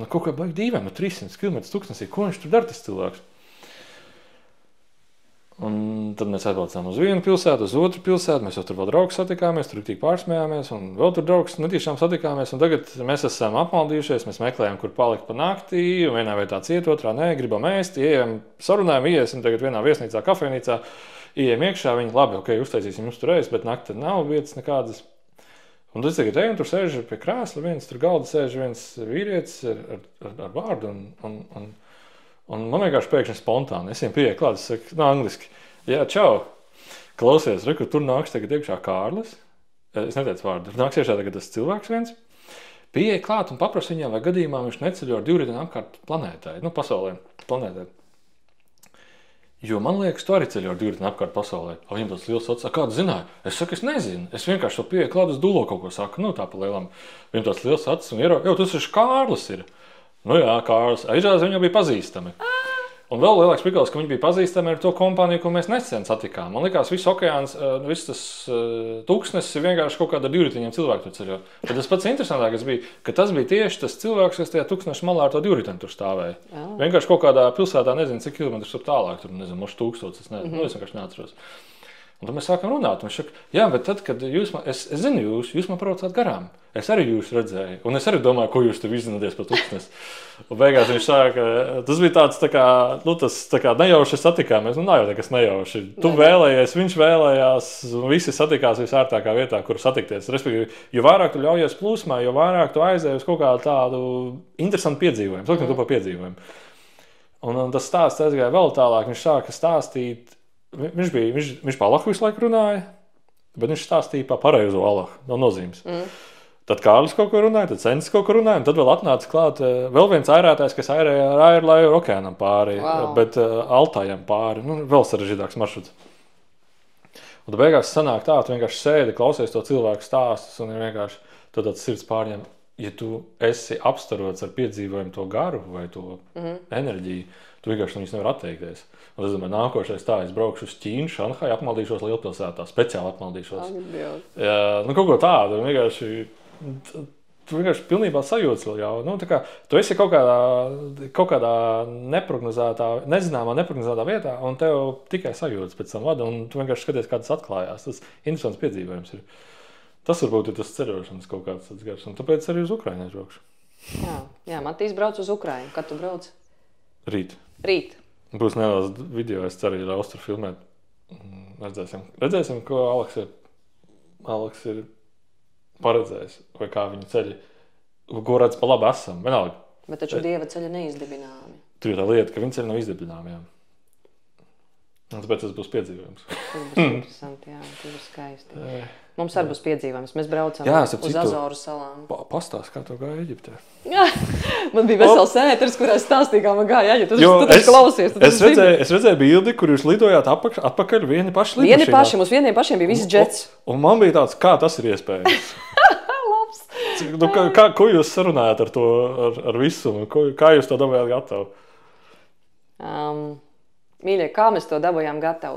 kaut kā baigi dīvaini, 300 km Tuksnesī, ko viņš tur dara, tas cilvēks? Un tad mēs aizbraucām uz vienu pilsētu, uz otru pilsētu, mēs jau tur vēl draugus satikāmies, tur tik pārsmējāmies, un vēl tur draugus netīšām satikāmies, un tagad mēs esam apmaldījušies, mēs meklējam, kur palikt pa naktī, un vienā vietā ciet, otrā nē, gribam ēst, ieejam, sarunājam, iesim tagad vienā viesnīcā, kafejnīcā, ieejam iekšā, viņi labi, ok, uztaisīsim jums tur ēst, bet nakti nav vietas nekādas. Un tad es tagad eju, un tur sēž pie krēsla, viens tur galda sēž viens vīrietis ar vārdu, un man vienkārši pēkšņi spontāni. Es viņam pieeju klāt, es saku, angliski, jā, čau, klausies, tur nāks tagad iekšā Kārlis, es neteicu vārdu, tur nāks iekšā tagad tas cilvēks viens, Pieeja klāt un paprasa viņam, vai gadījumā viņš neceļo ar divriteni apkārt planētai, pasaulē, planētai. Jo man liekas, tu arī ceļo ar divriteni apkārt pasaulē. Viņam tāds liels acis, kādu zināju? Es saku, es nezinu. Es vienkārši to pieeju klāt, es dūlo kaut ko saku, tā pa lielam. Viņam tāds liels acis un ierauga, tas ir Kārlis ir. Jā, Kārlis. Izrādās, viņam bija pazīstami. Un vēl lielāks prikals, ka viņi bija pazīstami ar to kompāniju, ko mēs nesen satikām. Man likās, viss okeāns, viss tas tūkstnesis ir vienkārši kaut kāda divriteņiem cilvēku tur ceļo. Bet tas pats interesantākais bija, ka tas bija tieši tas cilvēks, kas tajā tūkstneša malā ar to divriteni tur stāvēja. Vienkārši kaut kādā pilsētā, nezinu, cik kilometrus tur tālāk, tur, nezinu, moši 1000, es nezinu, es vienkārši neatceros. Un tad mēs sākam runāt, un viņš saka, jā, bet tad, kad es zinu jūs man braucāt garām, es arī jūs redzēju, un es arī domāju, ko jūs tur izzināties par tūkstnesi. Un beigās viņš sāka, tas bija tāds tā kā, tas tā kā nejauši satikāmies, nav jau nekas nejauši. Tu vēlējies, viņš vēlējās, visi satikās visārtākā vietā, kur satikties. Respektīvi, jo vairāk tu ļaujies plūsmā, jo vairāk tu aizēji uz kaut kādu tādu interesantu piedzīvojumu, sakam to par piedzīvojumu. Un tas stāsts aizgāja vēl tālāk, viņš sāka stāstīt. Viņš par Allahu visu laiku runāja, bet viņš stāstīja par pareizo Allahu, no nozīmes. Tad Kārlis kaut ko runāja, tad Sensis kaut ko runāja, un tad vēl atnāca klāt vēl viens airētājs, kas airēja ar airlaivu okeānam pāri, bet Altājam pāri, vēl sarežģītāks maršruts. Un tad beigās sanāk tā, tu vienkārši sēdi, klausies to cilvēku stāstus, un vienkārši tu tāds sirds pārņem, ja tu esi apstarots ar piedzīvojumu to garu vai to enerģiju, tu vienkārši viņus nevar atteikties. Un es domāju, nākošais tā, es braukšu uz Ķīnu, Šanhaju, apmaldīšos lielpilsētā, speciāli apmaldīšos. Jā, kaut ko tādu, tu vienkārši pilnībā sajūtas vēl jau. Tā kā tu esi kaut kādā neprognozētā vietā, un tev tikai sajūtas pēc tam vada, un tu vienkārši skaties, kā tas atklājās. Tas interesants piedzīvojums ir. Tas varbūt ir tas ceļošanas kaut kāds gars, un tāpēc arī uz Ukrainu aizbraukšu. Jā, Matīs brauc uz Ukrainu. Kad tu brauc? Rīt. Būs nedaudz video, es ceru, ja ļaus tur filmēt. Redzēsim, ko Aleks ir paredzējis, vai kā viņa ceļi, ko redz pa labi esam, vienalga. Bet taču Dieva ceļi neizdibināmi. Tur ir tā lieta, ka viņa ceļi nav izdibināmi, jā. Un tāpēc tas būs piedzīvojums. Tas būs interesanti, jā, tas būs skaisti. Mums arī būs piedzīvojums. Mēs braucam uz Azoru salām. Pastāst, kā tev gāja Eģiptē. Man bija vesels ēteris, kurā stāstīja, kā man gāja Eģiptē. Tu taču klausies. Es redzēju bildi, kur jūs lidojāt atpakaļ vieni paši lidmašīnā. Mums vieniem pašiem bija viss džets. Un man bija tāds, kā tas ir iespējams. Labs. Ko jūs sarunājat ar to, ar visumu? Kā jūs to dabājāt gatavu? Mīļie, kā mēs to dabūjām gatavu?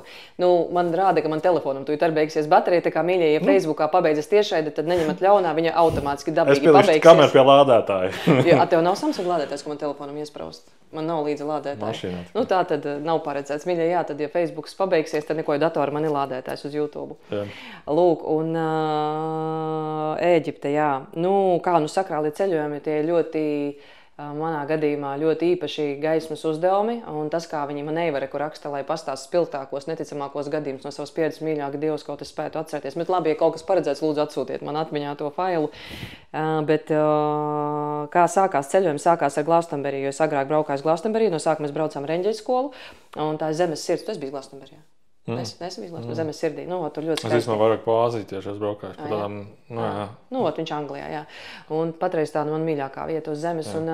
Man rāda, ka man telefonam tūlīt arī beigsies baterija, tā kā mīļie, ja Facebookā pabeidzas tiešraide, tad neņemat ļaunā, viņa automātiski dabīgi pabeigsies. Es kameru pie lādētāja. Jā, tev nav Samsung lādētājs, ko man telefonam iespraust? Man nav līdzi lādētāji. Tā tad nav paredzēts. Mīļie, jā, tad ja Facebooks pabeigsies, tad neko datora man ir lādētājs uz YouTube. Jā. Lūk, un Ēģipte, jā. Kā sakrāli ceļojumi, tie ļoti... Manā gadījumā ļoti īpaši gaismas uzdevumi, un tas, kā viņi man Eivare, kur raksta, lai pastāst spilgtākos, neticamākos gadījumus no savas pieredzes mīļāka Dievs, kaut es spētu atcerēties. Bet labi, ja kaut kas paredzēts, lūdzu atsūtiet man atmiņā to failu. Bet kā sākās ceļojumi, sākās ar Glastonberiju, jo es agrāk braukāju uz Glastonberiju, no sākuma mēs braucām Reņģeļu skolu, un tā zemes sirds, tu esi bijis Glastonberijā? Nesam izglābts zemes sirdī. Tur ļoti skaisti. Es īstenībā vairāk pa Āziju tieši esmu braukājis. Viņš Anglijā, jā. Un patreiz tā man mīļākā vieta uz zemes. Un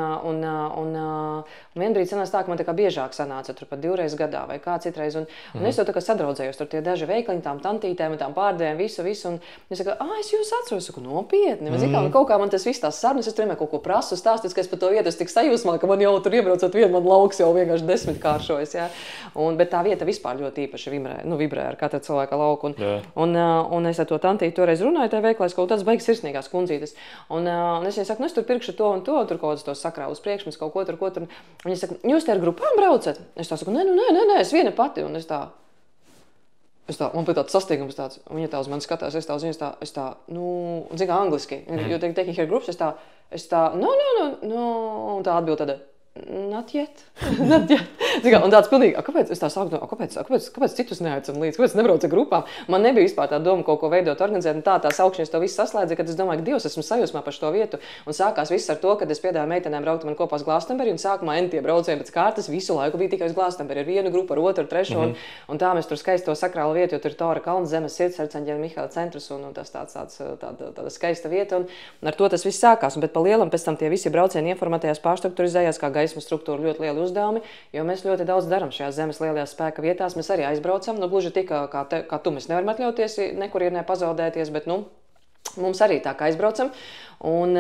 vienbrīd sanāca tā, ka man tā kā biežāk sanāca tur pat 2 reizes gadā vai kā citreiz. Un es to tā kā sadraudzējos. Tur tie daži veikliņi, tām tantītēm, tām pārdevējiem, visu. Un es saku, es jūs atceros. Es saku, nopietni. Kaut kā man tas viss tās sarunas, es tur vienmēr kaut ko prasu stāstīt, ka es par to vietu tik sajūsmā, ka man jau tur iebraucot vien, man lauks jau vienkārši 10 kāršojas, jā. Bet tā vieta vispār ļoti īpaši vibrē ar katra cilvēka lauku. Un es ar to tantīti toreiz runāju, tā veiklā, es kaut tāds baigas sirsnīgās kundzītes. Un es viņai saku, es tur pirkšu to un to, tur kaut kāds tos sakrāvus priekšmets, kaut ko tur. Un viņa saka, jūs te ar grupām braucat? Es tā saku, nē, es viena pati. Un es tā, man bija tāds sastīgums tāds, un viņa tā uz mani skatās, es tā uz viņas tā, zin kā angliski, jo taking here groups, es tā, no, un tā atbild tāda, not yet. Un tāds pilnīgi, kāpēc es tā sāku, kāpēc citus neaicinu līdz, kāpēc nebraucu ar grupām? Man nebija vispār tā doma kaut ko veidot, organizēt, un tā saukšņas to visu saslēdza, kad es domāju, ka Dievs, esmu sajūsmā par šo vietu, un sākās viss ar to, kad es piedāvāju meitenēm braukt man kopā uz Glāstenberi, un sākumā tie braucieni pēc kārtas visu laiku bija tikai uz Glāstenberi, ar vienu grupu, ar otru, ar trešo, un tā mēs tur skaisto sakrālu vietu, jo tur ir Tora kalna zemes sirds, Arcāņģeļa Mihaila centrs, un tas tāda skaista vieta, un ar to tas viss sākās, bet pa lielam pēc tam tie visi braucieni informatējās, pārstrukturizējās, kā gaismas struktūra ļoti lieli uzdevumi, jo mēs ļoti daudz darām šajās zemes lielajās spēka vietās. Mēs arī aizbraucam, gluži tik kā tu, mēs nevaram atļauties nekur ir nepazaudēties, bet mums arī tā kā aizbraucam. Un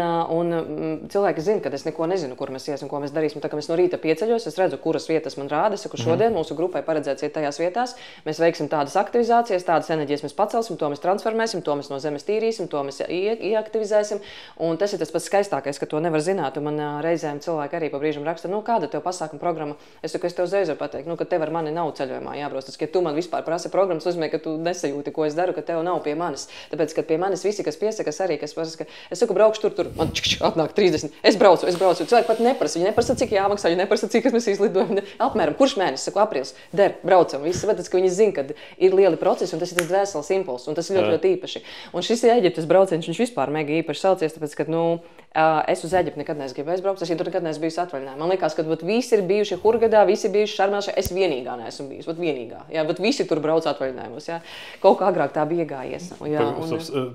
cilvēki zina, ka es neko nezinu, kur mēs iesim, ko mēs darīsim. Tā kā mēs no rīta pieceļos, es redzu, kuras vietas man rāda. Es saku, šodien mūsu grupai paredzēts iet tajās vietās. Mēs veiksim tādas aktivizācijas, tādas enerģijas mēs pacelsim, to mēs transformēsim, to mēs no zemes tīrīsim, to mēs ieaktivizēsim. Un tas ir tas pats skaistākais, ka to nevar zināt. Un man reizēm cilvēki arī pa brīžam raksta, kāda tev pasākuma programma? Es saku, es tev uzreiz varu pateikt, ka tev ar mani nav ceļojumā jābrauc. Tas, ka tu man vispār prasa programmas, nozīmē, ka tu nesajūti, ko es daru, ka tev nav pie manis. Tāpēc, ka pie manis visi, kas piesakas arī, kas prasa, es saku, braukšu tur, man atnāk 30. Es braucu. Cilvēki pat neprasa. Viņi neprasa, cik jāmaksā, viņi neprasa, cik mēs izlidojam. Apmēram, kurš mēnesis, saku, aprīlis, braucam. Visi saprot, ka viņi zina, ka ir lieli procesi, un tas ir tas dvēseles impulss, un tas ir ļoti, ļoti īpaši. Un šis Ēģiptes brauciens, viņš vispār mega īpaši saucies, tāpēc, ka, es uz Ēģipti nekad neesmu gribējis braukt, es tur nekad neesmu bijusi atvaļinājumā. Man liekas, ka visi ir bijuši Hurgadā, visi bijuši Šarmelšā, es vienīgā neesmu bijusi, vienīgā. Jā, visi tur brauc atvaļinājumos, jā. Kaut kā agrāk tā bija iegājies.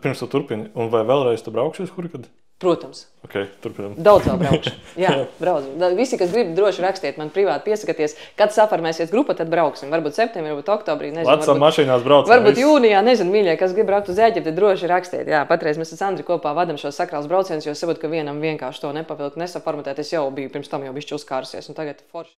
Pirms tu turpini, un vai vēlreiz tu braukši uz Hurgadu? Protams. Okay, turpinam. Daudz vēl braukšu. Jā, braukšu. Visi, kas grib, droši rakstiet man privāti, piesakieties, kad saformēsies grupa, tad brauksim. Varbūt septembrī, varbūt oktobrī, nezinu. Vecām mašīnās braucam. Varbūt jūnijā, nezinu, mīļie, kas grib braukt uz Ēģipti, droši rakstiet. Jā, patreiz mēs ar Sandri kopā vadam šos sakrāls braucienus, jo saprotu, ka vienam vienkārši to nepavilkt, nesaformatēt. Es jau biju pirms tam jau bišķi uzkārusies, un tagad forši.